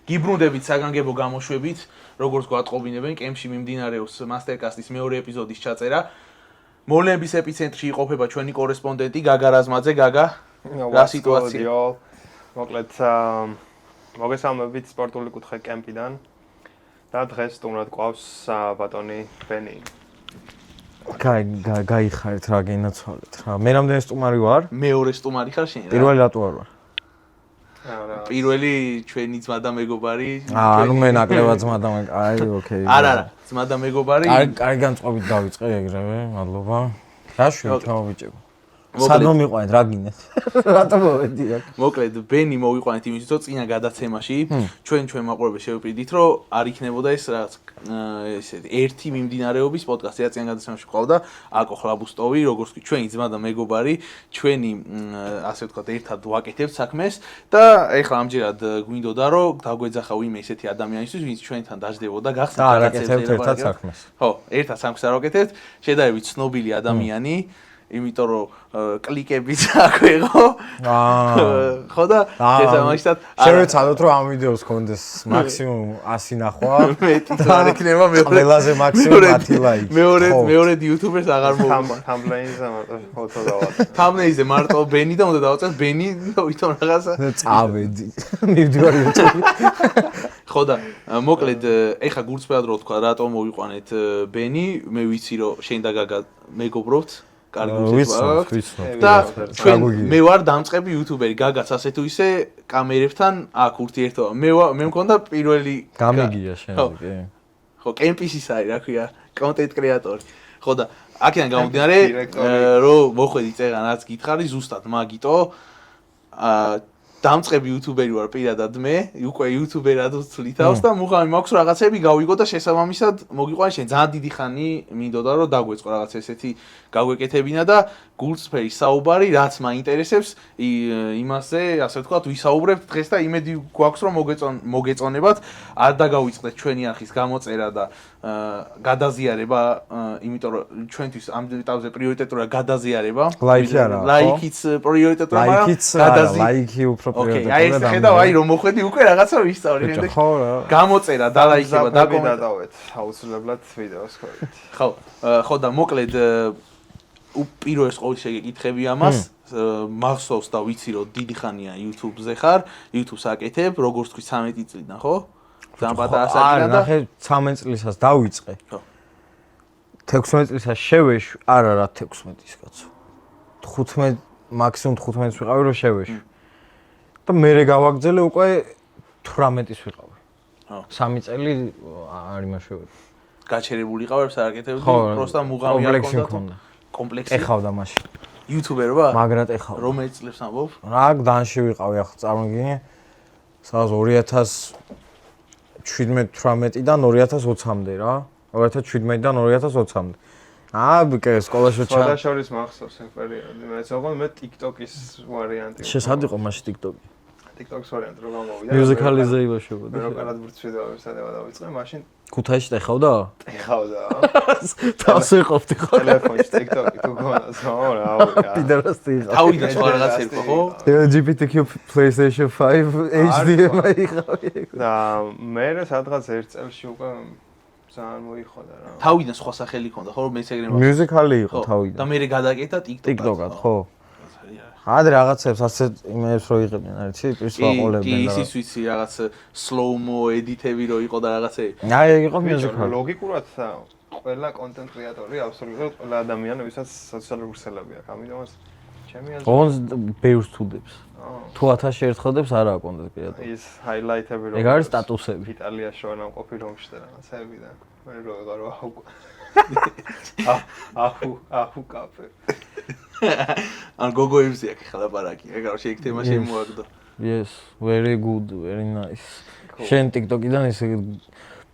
გიბრუნდებით საგანგებო გამოშვებით, როგორც გვატყობინებენ, კემპში მიმდინარეობს მასტერკასტის მეორე ეპიზოდის ჩაწერა. მოვლენების ეპიცენტრში იყოფება ჩვენი კორესპონდენტი გაგა რაზმაძე. გაგა, რა სიტუაცია? მოკლედ მოგესალმებით სპორტული კუთხე კემპიდან და დღეს სტუმრად გვყავს ბატონი ბენი. გაიხარეთ რა გინაცვალეთ რა. მე რამდენი სტუმარი ვარ? მეორე სტუმარი ხარ შენ რა? პირველი რატო არ ვარ? პირველი ჩვენი ძმა და მეგობარი. ანუ მე ნაკლებად ძმა და ოკეი. არა, ძმა და მეგობარი. კარგი განწყობით დავიწყე ეგრევე, მადლობა. დაშვი ჩამოვიჭებ. სადმო მიყვანეთ რა გინეთ? რატო მოვედი აქ? მოკლედ ბენი მოვიყვანეთ იმისთვის, რომ წინა გადაცემაში ჩვენ მაყურებელს შევპირდით, რომ არ იქნებოდა ეს რაღაც ესეთი ერთი მიმდინარეობის პოდკასტი, რაც წინა გადაცემაში ყავდა აკო ხლაბუსტოვი, როგორც კი ჩვენი ძმა და მეგობარი, ჩვენი ასე ვთქვათ, ერთად ვაკეთებთ საქმეს და ეხლა ამჯერად გვინდოდა, რომ დაგვეძახა ვინმე ესეთი ადამიანისთვის, ვინც ჩვენთან დაждდებოდა გახსნით გადაცემს ერთად საქმეს. ხო, ერთად საქმეს არ ვაკეთებთ, შედარებით ცნობილი ადამიანი. იმიტომ რომ კლიკებიც აქვე იყო. ხო და შესაბამისად შევეცადოთ რომ ამ ვიდეოს კონდეს მაქსიმუმ 100 ნახვა. მეტიც არ იქნება ყველაზე მაქსიმუმ 10 ლაიქი. მეორე იუთუბერს აღარ მოვიდა. თამბლეინზე მარტო ფოტო დავაწყე. თამბლეინზე მარტო ბენი და უნდა დავაწყოთ ბენი და ვითომ რაღაცა წავედი. მივდივარ YouTube-ში. ხო და მოკლედ ეხა გულწრფელად რო თქვა რატომ მოვიყვანეთ ბენი, მე ვიცი რომ შენ და გაგა მეგობრობთ. კარგი ვიცნობ და ჩვენ მე ვარ დამწყები იუთუბერი გაგაც ასე თუ ისე კამერებთან აქ ურთიერთობა მე მქონდა პირველი გამიგია შენ კი ხო კემპის ის არის რა ქვია კონტენტ კრეატორი ხო და აქედან გამომდინარე რომ მოხვედი წეგან რაც გითხარი ზუსტად მაგიტო დამწყები იუთუბერი ვარ პირადად მე უკვე იუთუბერად ვცვლითავს და მუღამი მაქვს რაღაცები გავიგო და შესაბამისად მოგიყვანე შენ ძალიან დიდი ხანი მინდოდა რომ დაგვეწყო რაღაც ესეთი გაგვეკეთებინა და გულწრფელი საუბარი რაც მაინტერესებს იმასზე ასე ვთქვათ ვისაუბრებთ დღეს და იმედი გვაქვს რომ მოგეწონებათ არ დაგავიწყდეთ ჩვენი არხის გამოწერა და გადაზიარება იმიტომ რომ ჩვენთვის ამ ეტაპზე პრიორიტეტურია გადაზიარება ლაიქი არა ლაიქიც პრიორიტეტურია მაგრამ ლაიქი უფრო პრიორიტეტურია აი ეს ხედავ აი რომ მოხვედი უკვე რაღაცა ვისწავლე შემდეგ გამოწერა და ლაიქება და კომენტავეთ აუცილებლად ვიდეოს ხო ხო და მოკლედ უპირველეს ყოვლისა შეგეკითხები ამას მახსოვს და ვიცი რომ დიდი ხანია YouTube-ზე ხარ YouTube-ს აკეთებ როგორც თქვი 13 წლიდან ხო ძალიან პატარა საკითხია და ნახე 13 წლისას დავიწყე ხო 16 წლისას შევეშვი არა 16-ის კაცო 15 მაქსიმუმ 15-ს ვიყავი რომ შევეშვი და მე გავაგზელე უკვე 18-ის ვიყავი ხო 3 წელი არ იმაშოვე გაჩერებული ყავებს არ აკეთებდი პროსტა მუღამი არ ქონდა კომპლექსი ეხავდა მაშინ იუთუბერობა მაგრად ეხავდა რომელიც წლებს ამბობ რა დანში ვიყავი ახლა წარმოგიდგენია სადაც 2017-18-დან 2020-მდე რა 2017-დან 2020-მდე სკოლაში სხვა შორის მახსოვს ეს პერიოდი მეც ოღონდ მე TikTok-ის ვარიანტი შესად იყო მაშინ TikTok-ი TikTok-ის ვარიანტი რო გამოვიდა მუსიკალიზე იბაშებოდა მე როგორად ვრცვიდა ვერსადება დავიწყე მაშინ ქუთაისში ეხავდა ეხავდა თავს ეყოფდი ხო ტელეფონში TikTok-ი თუ გონასო რა პიდერასტი იყო თავიდან სხვა რაღაცა იყო ხო LGBTQ PlayStation 5 HDMI იყავი და მე სადღაც ერთ წელში უკვე ძალიან მოიხოდა რა თავიდან სხვა სახელი ქონდა ხო რომ მეც ეგრე მუსიკალი იყო თავიდან და მე გადაკეთა TikTok-ად ხო ადრე რაღაცებს ასე იმებს რო იღებდნენ არიცი პირსვაყოლებდნენ კი ისიც ვიცი რაღაც slow-mo edit-ები რო იყო და რაღაცები აი ეგ იყო მუსიკალი ლოგიკურად ყველა კონტენტ კრეატორი აბსოლუტურად ყველა ადამიანი ვისაც სოციალური ქსელები აქვს ამიტომაც ჩემი აზრით ოღონდ ბევრს თუდებს თუ 1000-ში ერთხოდებს არაა კონტენტ კრეატორი ის ჰაილაითები რო ეგ არის სტატუსები იტალიაში ვარ ამ ყოფილი რომში და რაღაცები და მე რო ვეღარ აჰუ კაფე ან გოგოებზე აქ ხა ლაპარაკი რა გარშე ეგ თემა შემოაგდო yes very good very nice შენ TikTok-იდან ესე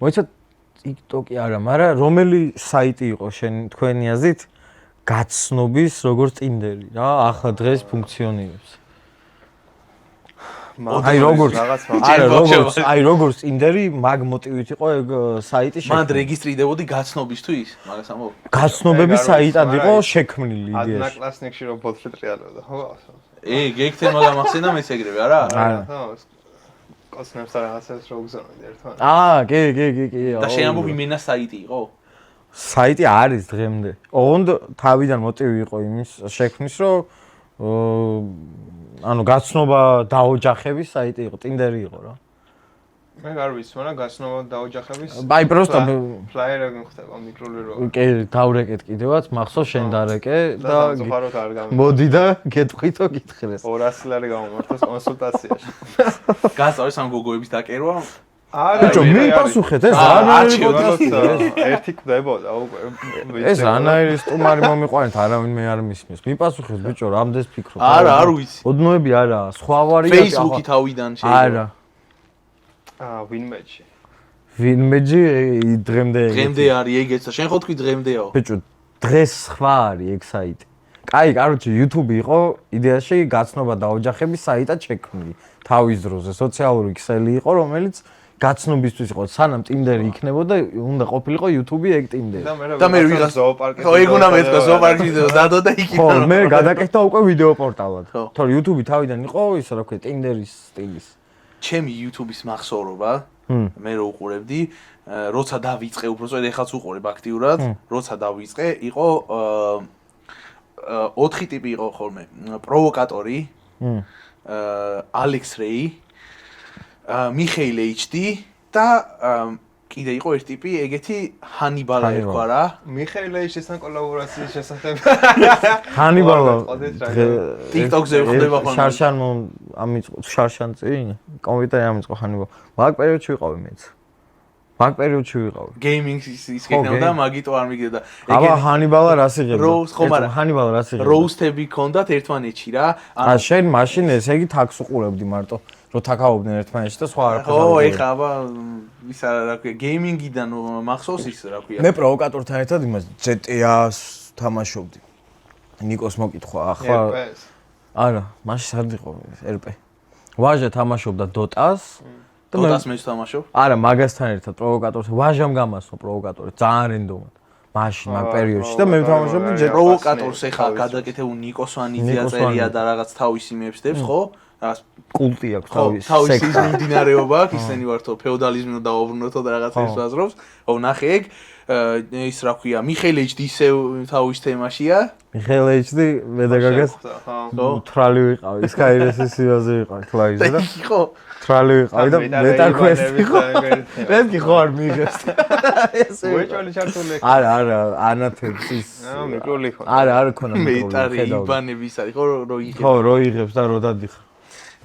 მოიცა TikTok-ი არა მაგრამ რომელი საიტი იყო შენ თქვენი აზრით გაცნობის როგორც Tinder-ი რა ახლა დღეს ფუნქციონირებს აი როგორც Tinder-ი მაგ მოტივით იყო ეგ საიტი შექმნილი. მან რეგისტრირდებოდი გაცნობისთვის, მაგას ამბობ. გაცნობების საიტად იყო შექმნილი იდეაში. ადნაკლასნიკში რო ბოთლი ტრიალობდა, ხო? ეგ თემა გამახსენდა მეც ეგრევე, არა? არა. კოცნებს და რაღაცებს რო გზავნოდი ერთმანეთს. კი. და შენ ამბობ იმენა საიტი იყო? საიტი არის დღემდე. ოღონდ თავიდან მოტივი იყო იმის შექმნის, რომ ანუ გაცნობა დაოჯახების საიტი იყო, Tinder-ი იყო რა. მე არ ვიცი, მაგრამ გაცნობა დაოჯახების აი პროსტა ფლაიერები ხდება მიკროლი რო. კი, დავრეკეთ კიდევაც, მახსოვს შენ დარეკე და ზოხაროთ არ გამი. მოდი და გეტყვითო გითხრეს. 200 ლარი გამომართოს კონსულტაციაში. გასწავლის ამ გოგოების დაკერვა? ბიჭო, მიპასუხეთ ეს რანაირი პოდკასტია ეს? ერთი კვდებოდა უკვე. ეს რანაირი სტუმარი მომიყვანეთ, არავინ მე არ მისმის. მიპასუხეთ ბიჭო, რამდენს ფიქრობ? არა, არ ვიცი. ოდნოები არა, სხვა ვარიანტი Facebook-ი თავიდან შეიძლება. არა. ვინმეჯი. ვინმეჯი დღემდე არის ეგეც და შენ ხო თქვი დღემდეო? ბიჭო, დღეს სხვა არის ეგ საიტი. კაი, კაროჩე, YouTube იყო იდეაში გაცნობა დაოჯახების საიტად შექმნილი. თავის დროზე სოციალური ქსელი იყო, რომელიც გაცნობისთვის იყო, სანამ Tinder-ი იქნებოდა, უნდა ყოფილიყო YouTube-ი ეგ Tinder-ი. და მე ვიღაც ზოოპარკში. ხო, ეგ უნდა მეთქვა ზოოპარკში დადო და იქიდან. ხო, მე გადაკეთდა უკვე ვიდეო პორტალად. თორე YouTube-ი თავიდან იყო ის რა ქვია, Tinder-ის სტილის. ჩემი YouTube-ის მახსოვრობა, მე რო უყურებდი, როცა დავიწყე, უბრალოდ ეხაც უყურებ აქტიურად, როცა დავიწყე, იყო 4 ტიპი იყო ხოლმე. პროვოკატორი, ალექს რეი, მიხეილ HD და კიდე იყო ერთ ტიპი, ეგეთი ჰანიბალა ერქვა რა. მიხეილ HD-სთან კოლაბორაციის შესახებ. ჰანიბალა TikTok-ზე ხდება ხოლმე. შარშან ამიწყო, შარშან წინ კომპიუტერი ამიწყო ჰანიბალა. მაგ პერიოდში ვიყავი მეც. მაგ პერიოდში ვიყავი. Gaming-ის ის გეკნევდა, მაგიტო არ მიგდოდა. აბა ჰანიბალა რას იღებდა? Rose, ხო, მაგრამ ჰანიბალა რას იღებდა? Roast-ები ქონდათ ერთმანეთში რა. შენ მაშინ ესე იგი თაქს უყურებდი მარტო, რომ თაქაობდნენ ერთმანეთში და სხვა არაფერს. ხო, ეხა აბა ის რა ქვია, gaming-იდან მახსოვს ის რა ქვია. მე პროვოკატორთან ერთად იმას GTA-ს თამაშობდი. ნიკოს მოკითხვა, ახლა არა, მაშინ სად იყო RP. ვაჟა თამაშობდა Dota-ს. Dota-ს მეც თამაშობ. არა, მაგასთან ერთად პროვოკატორს ვაჟამ გამასო პროვოკატორი, ძალიან რენდომად. მაშინ მაგ პერიოდში და მე ვთამაშობდი პროვოკატორს ეხა გადაკეთებული ნიკოსვანი ძიაწერია და რაღაც თავისი მეებსდებს, ხო? რაღაც კულტი აქვს თავისი მიმდინარეობა აქვს, ისინი ვართო ფეოდალიზმი დაუბრუნოთო და რაღაცებს ვაზრობს. ო, ნახე ეგ ის რა ქვია, მიხეილ HD ისევ თავის თემაშია. მიხეილ HD მე და გაგას თრალი ვიყავი, სკაირესის სიაზე ვიყავი კლაიზე და ხო თრალი ვიყავი და მეტა კვესტი ხო. მე კი ხო არ მიიღებს. უეჭველი ჩართული. არა, ანათებს ის. მიკროლი ხო. არა ქონა მიკროლი. მეტარი იბანების არის ხო რო იღებს. ხო, რო იღებს და რო დადიხარ.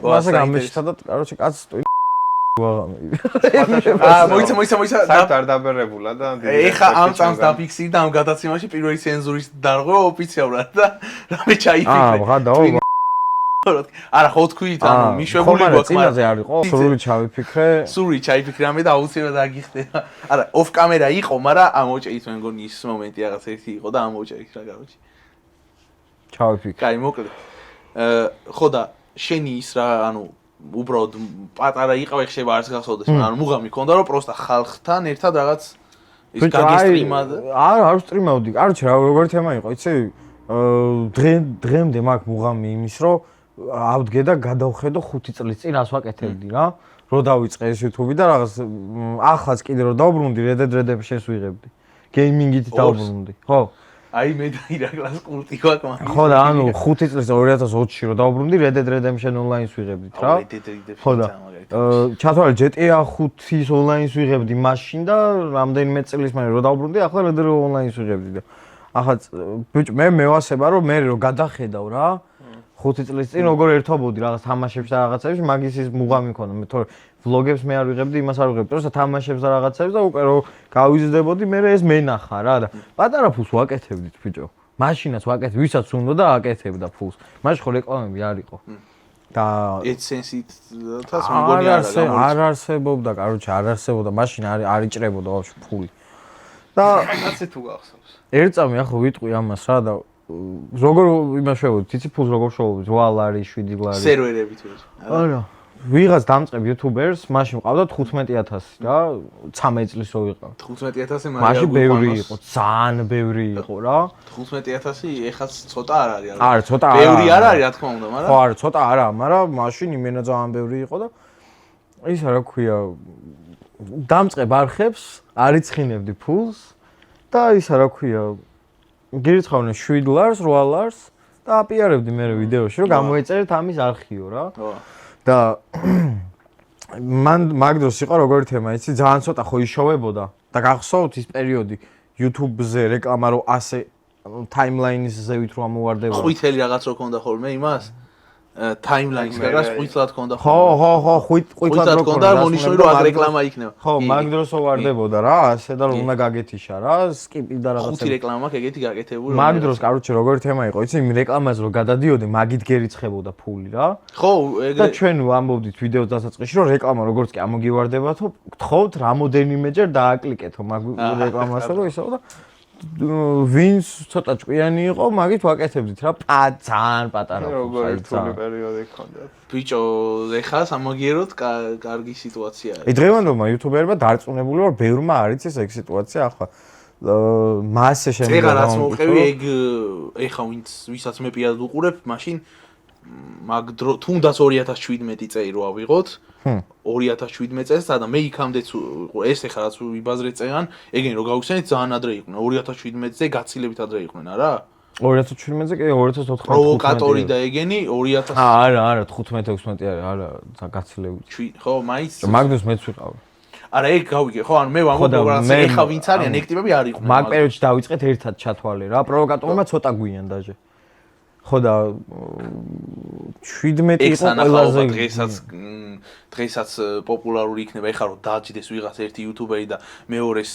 მასე გამეჩნდა და კაროჩე კაცს მოიცა საერთოდ არ დაბერებულა და ეხა ამ წამს დაფიქსირდა ამ გადაცემაში პირველი ცენზურის დარღვევა ოფიციალურად და რამე ჩაიფიქრე. ვღადაო. არა, ხო თქვით, ანუ მიშვებული გვაქვს, მაგრამ წინაზე არ იყო, სრული ჩავიფიქრე. სრული ჩაიფიქრე ამე და აუცილებლად აგიხდება. არა, ოფ კამერა იყო, მაგრამ ამოჭერით მე მგონი ის მომენტი რაღაც ერთი იყო და ამოჭერით რა გაროჩი. ჩავიფიქრე. კაი, მოკლედ. ხო და შენი ის რა, ანუ უბრალოდ პატარა იყავ, ეხება არც გახსოვდეს, ანუ მუღამი ქონდა რომ პროსტა ხალხთან ერთად რაღაც ის გაგესტრიმა და არ ვსტრიმავდი. კაროჩე რა როგორი თემა იყო, იცი? დღემდე მაქვს მუღამი იმის რომ ავდგე და გადავხედო 5 წლის წინ ას ვაკეთებდი რა. რო დავიწყე ეს YouTube და რაღაც ახლაც კიდე რო დავბრუნდი Red Dead Redemption-ს ვიღებდი. Gaming-ით დავბრუნდი. ხო. აი მე და ირაკლას კულტი გვაქვს მაგ. ხო და ანუ 5 წლის 2020-ში რო დავბრუნდი Red Dead Redemption Online-ს ვიღებდით რა. ხო და ჩათვალე GTA 5-ის Online-ს ვიღებდი მაშინ და რამდენიმე წლის მანე რო დავბრუნდი ახლა Red Dead Online-ს ვიღებდი და ახლა ბიჭო მე მევასება რომ მე რო გადახედავ რა 5 წლის წინ როგორ ერთობოდი რაღაც თამაშებს და რაღაცებში მაგის ის მუღამი მქონდა მე თორე ვლოგებს მე არ ვიღებდი იმას არ ვიღებდი პროსტა თამაშებს და რაღაცებს და უკვე რო გავიზრდებოდი მე ეს მენახა რა და პატარა ფულს ვაკეთებდით ბიჭო მაშინაც ვაკეთებ ვისაც უნდა და აკეთებდა ფულს მაშინ ხო რეკლამები არ იყო და AdSense-ითაც მგონი არ არსებობდა კაროჩე არ არსებობდა მაშინ არ იჭრებოდა ვაფშე ფული და კაცი თუ გახსოვს ერთ წამი ახლა ვიტყვი ამას რა და როგორ იმაშევოდი იცი ფულს როგორ შევოდი 8 ლარი 7 ლარი სერვერებით არა ვიღაც დამწყებ YouTuber-ს, მაშინ მყავდა 15000 რა, 13 წლის რო ვიყავ. 15000 მაშინ ბევრი იყო, ძალიან ბევრი იყო რა. 15000 ეხაც ცოტა არ არის. არა, ცოტა არა. ბევრი არ არის, რა თქმა უნდა, მაგრამ ხო, არა, ცოტა არა, მაგრამ მაშინ იმენა ძალიან ბევრი იყო და ისა რა ქვია დამწყებ არხებს, არიცხინებდი ფულს და ისა რა ქვია გირიცხავდნენ $7, $8 და აპიარებდი მე ვიდეოში, რომ გამოეწერეთ ამის არქივო რა. და მან მაგ დროს იყო როგორი თემა, იცი, ძალიან ცოტა ხო იშოვებოდა და გახსოვთ ის პერიოდი YouTube-ზე რეკლამა რო ასე timeline-ის ზევით რო ამოვარდებოდა. ხვითელი რაღაც რო ქონდა ხოლმე იმას? timeline-ის გარდა ხვითლად ქონდა. ხო, ხვითლად რო ქონდა, მონიშნული რომ აქ რეკლამა იქნება. ხო, მაგ დროს ვარდებოდა რა, ასე და უნდა გაგეთიშა რა, skip-ი და რაღაცა. ხუთი რეკლამა აქ ეგეთი გაკეთებული. მაგ დროს, კაროჩე, როგორი თემა იყო, იცი, იმ რეკლამაზე რო გადადიოდი, მაგით გერიცხებოდა ფული რა. ხო, და ჩვენ ვამბობდით ვიდეოს დასაწყისში, რომ რეკლამა როგორც კი ამოგივარდებათო, გთხოვთ რამოდენიმეჯერ დააკლიკეთო მაგ რეკლამასა, რომ ისაო და ვინც ცოტა ჭკვიანი იყო, მაგით ვაკეთებდით რა, ძალიან პატარა. როგორი რთული პერიოდი გქონდათ. ბიჭო, ეხლა სამაგიეროდ კარგი სიტუაცია არის. დღევანდელმა იუთუბერმა დარწმუნებული ვარ, ბევრმა არ იცის ეგ სიტუაცია ახლა. მასე შემიძლია. ეხლა რაც მოვყევი, ეგ ეხლა ვისაც მე პირადად უყურებ, მაშინ მაგ დრო თუნდაც 2017 წელი რო ავიღოთ. 2017 წელს და მე იქამდეც ეს ეხლა რაც ვიბაზრეთ წეგან, ეგენი რო გავიხსენეთ ძალიან ადრე იყვნენ. 2017-ზე გაცილებით ადრე იყვნენ, არა? 2017-ზე კი 2014. პროვოკატორი და ეგენი 2000 არა, 15-16 არის, არა, გაცილებით. ხო, მაინც მაგ დროს მეც ვიყავი. არა, ეგ გავიგე, ხო, ანუ მე ვამბობ რა, ეხლა ვინც არიან, ეგ ტიპები არ იყვნენ. მაგ პერიოდში დავიწყეთ ერთად ჩათვალე რა, პროვოკატორმა ცოტა გვიან დაჟე. ხო და 17 იყო ყველაზე დღესაც პოპულარული იქნება, ეხლა რომ დააჭდეს ვიღაც ერთი იუთუბერი და მეორეს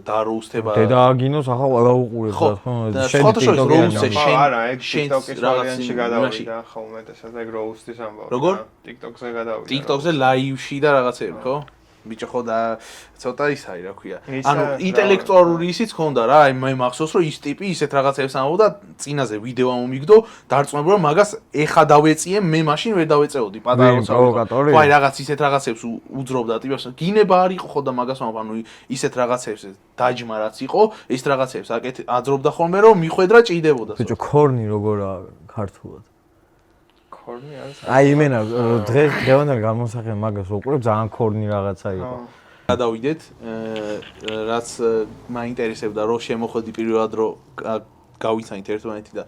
დააროუსთება. დედააგინოს ახლა ყველა უყურებს რა, ხო? შენ როუსტე შენ არა, ეგ TikTok-ის ვარიანტში გადავიდა, ხო, უმეტესად ეგ როუსტის ამბავი. როგორ? TikTok-ზე გადავიდა. TikTok-ზე ლაივში და რაღაცები, ხო? ბიჭო ხო და ცოტა ის არის რა ქვია. ანუ ინტელექტუალური ისიც ქონდა რა, აი მე მახსოვს რომ ის ტიპი ისეთ რაღაცებს ამბობდა, წინაზე ვიდეო ამომიგდო, დარწმუნებული რომ მაგას ეხა დავეწიე, მე მაშინ ვერ დავეწეოდი, პატარა როცა. ხო, აი რაღაც ისეთ რაღაცებს უძრობდა ტიპებს. გინება არ იყო ხო და მაგას ამბობ, ანუ ისეთ რაღაცებს დაჯმა რაც იყო, ის რაღაცებს აძრობდა ხოლმე რომ მიხვედრა ჭიდებოდა. ბიჭო, ქორნი როგორაა ქართულად? ქორნი არის. აი იმენა დღევანდელ გამოსახე მაგას ვუყურებ, ძალიან ქორნი რაღაცა იყო. გადავიდეთ, რაც მაინტერესებდა, რომ შემოხვედი პირველად რომ გავიცანით ერთმანეთი და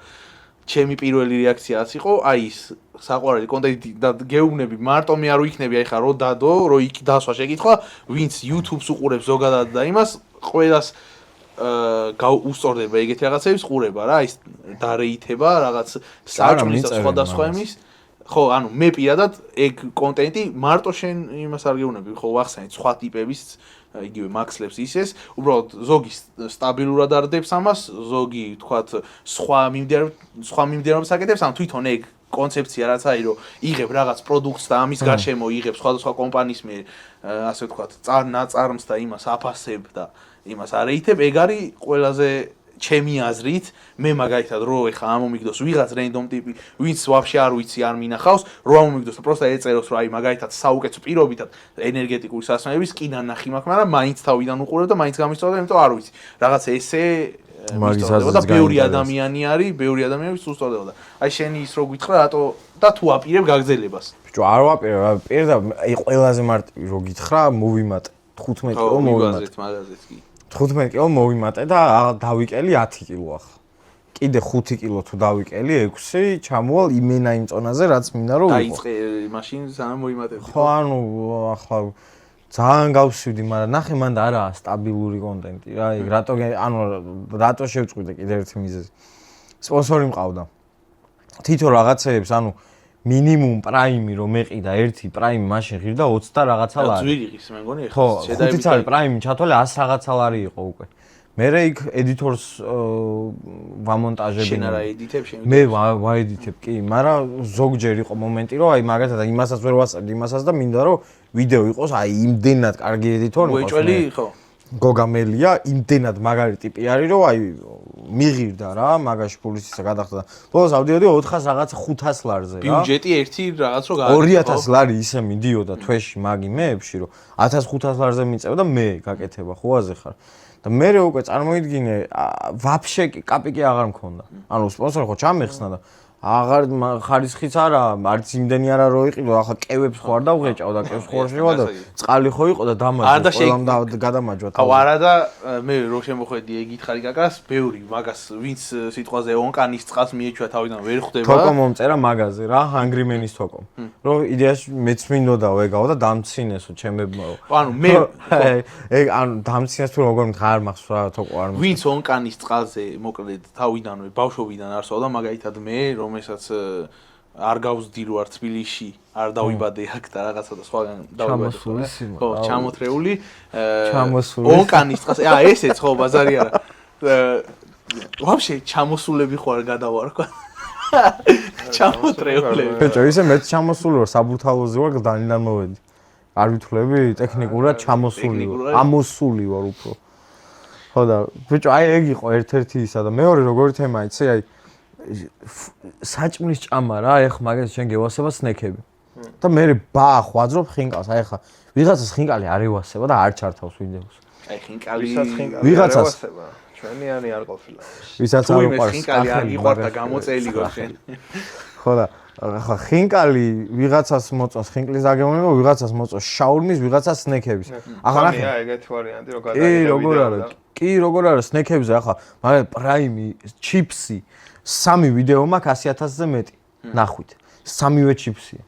ჩემი პირველი რეაქციაც იყო, აი ის საყვარელი კონტენტი და გეუბნები, მარტო მე არ ვიქნები აი ხა რომ დადო, რომ იქ დასვა შეკითხვა, ვინც YouTube-ს უყურებს ზოგადად და იმას, ყველას უსწორდება ეგეთი რაღაცების ყურება რა, ის დარეითება, რაღაც საჭმლის და სხვადასხვა იმის. ხო, ანუ მე პირადად ეგ კონტენტი მარტო შენ იმას არ გეუბნები, ხო, ვახსენეთ სხვა ტიპების, იგივე მაქსლებს ისეს, უბრალოდ ზოგი სტაბილურად არდებს ამას, ზოგი თქვათ სხვა მიმდევრებს აკეთებს, ანუ თვითონ ეგ კონცეფცია რაც არის, რომ იღებ რაღაც პროდუქტს და ამის გარშემო იღებ სხვადასხვა კომპანიის მიერ, ასე ვთქვათ, ნაწარმს და იმას აფასებ და იმას არეითებ, ეგ არის ყველაზე ჩემი აზრით, მე მაგალითად რო ეხა ამომიგდოს ვიღაც რენდომ ტიპი, ვინც ვაფშე არ ვიცი, არ მინახავს, რო ამომიგდოს და პროსტა ეწეროს, რომ აი მაგალითად საუკეთესო პირობითად ენერგეტიკული სასმელების კინა ნახი მაქვს, მაგრამ მაინც თავიდან უყურებ და მაინც გამისწორდა, იმიტომ არ ვიცი. რაღაც ესე მისწორდება და ბევრი ადამიანი არის, ბევრი ადამიანი უსწორდება და აი შენი ის რო გითხრა, რატო და თუ აპირებ გაგზელებას. ბიჭო, არ ვაპირებ, პირდაპირ აი ყველაზე მარტივი რო გითხრა, მოვიმატე 15 კილო მოვიმატე. 15 კილო მოვიმატე და დავიკელი 10 კილო ახლა. კიდე 5 კილო თუ დავიკელი 6 ჩამოვალ იმენა იმ წონაზე რაც მინდა რომ ვიყო. დაიწყე მაშინ სანამ მოიმატებდი. ხო, ანუ ახლა ძალიან გავსვიდი, მაგრამ ნახე მან და არაა სტაბილური კონტენტი რა. ეგ რატო შევწყვიტე კიდე ერთი მიზეზი. სპონსორი მყავდა. თვითონ რაღაცეებს, ანუ მინიმუმ პრაიმი რომ მეყიდა ერთი პრაიმი მაშინ ღირდა 20 და რაღაცა ლარი. ძვირი ღირს მე მგონი ეხლა. ხო, 5 წელი პრაიმი ჩათვალე 100 რაღაცა ლარი იყო უკვე. მე იქ ედიტორს ვამონტაჟებინე. შენ არა ედიტებ შენ? მე ვაედიტებ კი, მაგრამ ზოგჯერ იყო მომენტი რომ აი მაგათაც იმასაც ვერ ვასწრებდი იმასაც და მინდა რომ ვიდეო იყოს აი იმდენად კარგი ედიტორი იყოს. უეჭველი ხო. გოგამელია, იმდენად მაგარი ტიპი არის რომ აი მიღირდა რა, მაგაში ფულის ისა გადახდა და ბოლოს ავდიოდი 400 რაღაც 500 ლარზე რა. ბიუჯეტი ერთი რაღაც რო გააკეთე. 2000 ლარი ისე მიდიოდა თვეში მაგ იმეებში რომ 1500 ლარზე მიწევდა მე გაკეთება ხოაზე ხარ. და მე უკვე წარმოიდგინე ვაფშე კაპიკი აღარ მქონდა. ანუ სპონსორი ხო ჩამეხსნა და აღარ ხარისხიც არა, არც იმდენი არა რო იყიდო, ახლა კევებს ხო არ დავღეჭავ და კევს ხო არ შევა და წყალი ხო იყო და დამაჯო, ყველამ გადამაჯვა თავი. აუ არა და მე რო შემოხვედი ეგ ითხარი კაკას, ბევრი მაგას ვინც სიტყვაზე ონკანის წყალს მიეჩვა თავიდან ვერ ხვდება. თოკო მომწერა მაგაზე რა, ჰანგრიმენის თოკო. რო იდეაში მეც მინდოდა ეგაო და დამცინესო ჩემებმაო. ანუ მე ეგ ანუ დამცინეს თუ როგორ მითხარ მახსოვს რა თოკო არ მახსოვს. ვინც ონკანის წყალზე მოკლედ თავიდანვე ბავშვობიდან არსებობდა მაგალითად მე რომელსაც არ გავსდირო არ თბილისში არ დავიბადე აქ და რაღაცა და სხვაგან დავიბადე. ხო, ჩამოთრეული. ჩამოსული. ონკანის წყალს, ესეც ხო ბაზარი არა. ვაფშე ჩამოსულები ხო არ გადავარქვა. ჩამოთრეულები. ბიჭო, ისე მეც ჩამოსული ვარ, საბურთალოზე ვარ, დანიდან მოვედი. არ ვითვლები, ტექნიკურად ჩამოსული ვარ, ამოსული ვარ უფრო. ხო და ბიჭო, აი ეგ იყო ერთ-ერთი ისა და მეორე როგორი თემა იცი, აი საჭმლის ჭამა რა, ეხლა მაგას შენ გევასება სნექები. და მე ბახ ვაძრობ ხინკალს, აი ეხლა ვიღაცას ხინკალი არ ევასება და არ ჩართავს ვიდეოს. აი ხინკალი ვიღაცას ჩვენი ანი არ ყოფილა. ვისაც არ უყვარს ხინკალი არ იყვარდა გამოწელი გოშენ. ხო და ახლა ხინკალი ვიღაცას მოწონს ხინკლის დაგემონება, ვიღაცას მოწონს შაურმის, ვიღაცას სნექების. ახლა ნახე ეგეთი ვარიანტი რო გადაგიდა. როგორ არა? კი, როგორ არა სნექებზე ახლა, მაგრამ პრაიმი, ჩიპსი 3 ვიდეო მაქვს 100.000-ზე მეტი. ნახვით. 3-ვე ჩიპსია.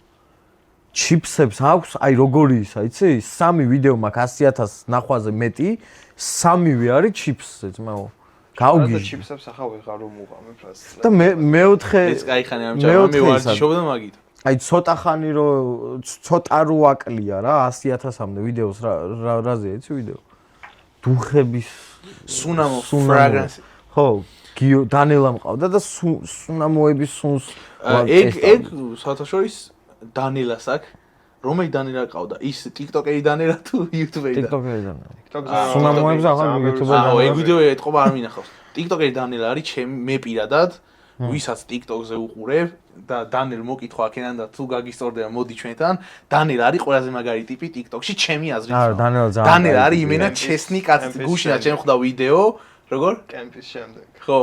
ჩიპსებს აქვს, აი როგორი ისა, იცი? 3 ვიდეო მაქვს 100.000 ნახვაზე მეტი, 3-ვე არის ჩიპსზე, ძმაო. გავგიჟდი. და ჩიპსებს ახლა ვეღარ უმუყამებ რას. და მეოთხე ეს кайხანი ამ ჭამა მე ვარჯიშობდა მაგით. აი ცოტა ხანი რო ცოტა რო აკლია რა 100.000-მდე ვიდეოს რაზეა იცი ვიდეო? დუხების სუნამო ფრაგრანსი. ხო, დანელა მყავდა და სუნამოების სუნს ეგ საერთაშორის დანელას აქ რომელი დანელა ყავდა? ის TikTok-ერი დანელა თუ YouTube-ერი? TikTok-ერი დანელა. სუნამოებს ახლა YouTube-ზე. ეგ ვიდეო ეთყობა არ მინახავს. TikTok-ერი დანელა არის მე პირადად, ვისაც TikTok-ზე უყურებ და დანელ მოკითხვა აქედან და თუ გაგისწორდება მოდი ჩვენთან, დანელა არის ყველაზე მაგარი ტიპი TikTok-ში ჩემი აზრით. არა, დანელა ძალიან. დანელა არის იმენა ჩესნი კაცი, გუშინა ჩემ ხვდა ვიდეო, როგორ? კემპის შემდეგ. ხო,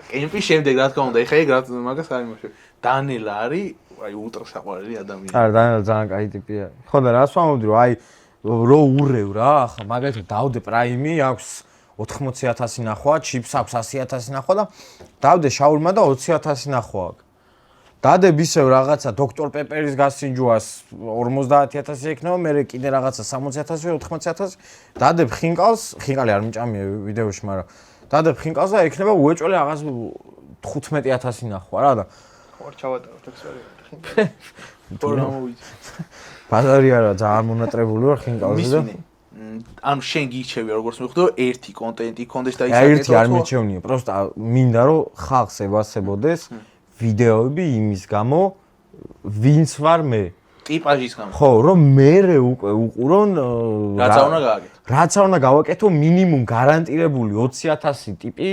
კემპის შემდეგ რა თქმა უნდა, ეხა ეგ რა მაგას არ იმოშე. დანელა არის აი ულტრა საყვარელი ადამიანი. არა, დანელა ძალიან კაი ტიპია. ხო და რას ვამბობდი რომ აი რო ურევ რა, ახლა მაგალითად დავდე პრაიმი აქვს 80.000 ნახვა, ჩიპს აქვს 100.000 ნახვა და დავდე შაურმა და 20.000 ნახვა აქვს. დადებ ისევ რაღაცა დოქტორ პეპერის გასინჯვას 50.000 ექნება, მე კიდე რაღაცა 60.000 80.000 დადებ ხინკალს, ხინკალი არ მიჭამია ვიდეოში, მაგრამ დადებ ხინკალს და ექნება უეჭველი რაღაც 15.000 ნახვა რა და ხوار ჩავატაროთ ექსპერიმენტი ხინკალს. ფორმამოვით. ბაზარი არა, ძალიან მონატრებული ვარ ხინკალზე და ანუ შენ გიჩევია როგორც მივხვდო, ერთი კონტენტი კონდეს და ისაკეთო. ერთი არ მიჩევნია, პროსტა მინდა რომ ხალხს ევასებოდეს ვიდეოები იმის გამო, ვინც ვარ მე. ტიპაჟის გამო. ხო, რომ მე უკვე უყურონ რაცა უნდა გააკეთო. რაცა უნდა გავაკეთო, მინიმუმ გარანტირებული 20.000 ტიპი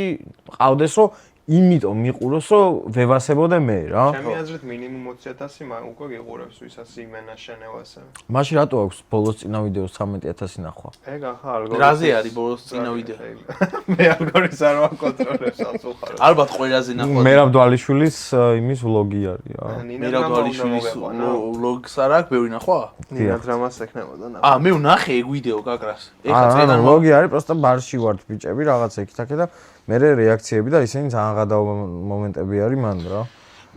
ყავდეს, რომ იმიტომ მიყუროს, რომ ვევასებოდე მე რა. ჩემი აზრით მინიმუმ 20.000 უკვე გიყურებს, ვისაც იმენა შენევასე. მაშინ რატო აქვს ბოლოს წინა ვიდეოს 13.000 ნახვა? ეგ ახლა ალგორითმი. რაზე არის ბოლოს წინა ვიდეო? მე ალგორითმს არ ვაკონტროლებს ასულხარ. ალბათ ყველაზე ნახვა. მერაბ დვალიშვილის იმის ვლოგი არის რა. მერაბ დვალიშვილის ვლოგს არ აქვს ბევრი ნახვა? ნინა დრამას ექნებოდა ნახვა. მე ვნახე ეგ ვიდეო გაგრას. ეხლა წედან ვლოგი არის, პროსტა ბარში ვართ ბიჭები რაღაცა იქ-თაქე და მე რეაქციები და ისინი ძალიან გადაობა მომენტები არის მან რა.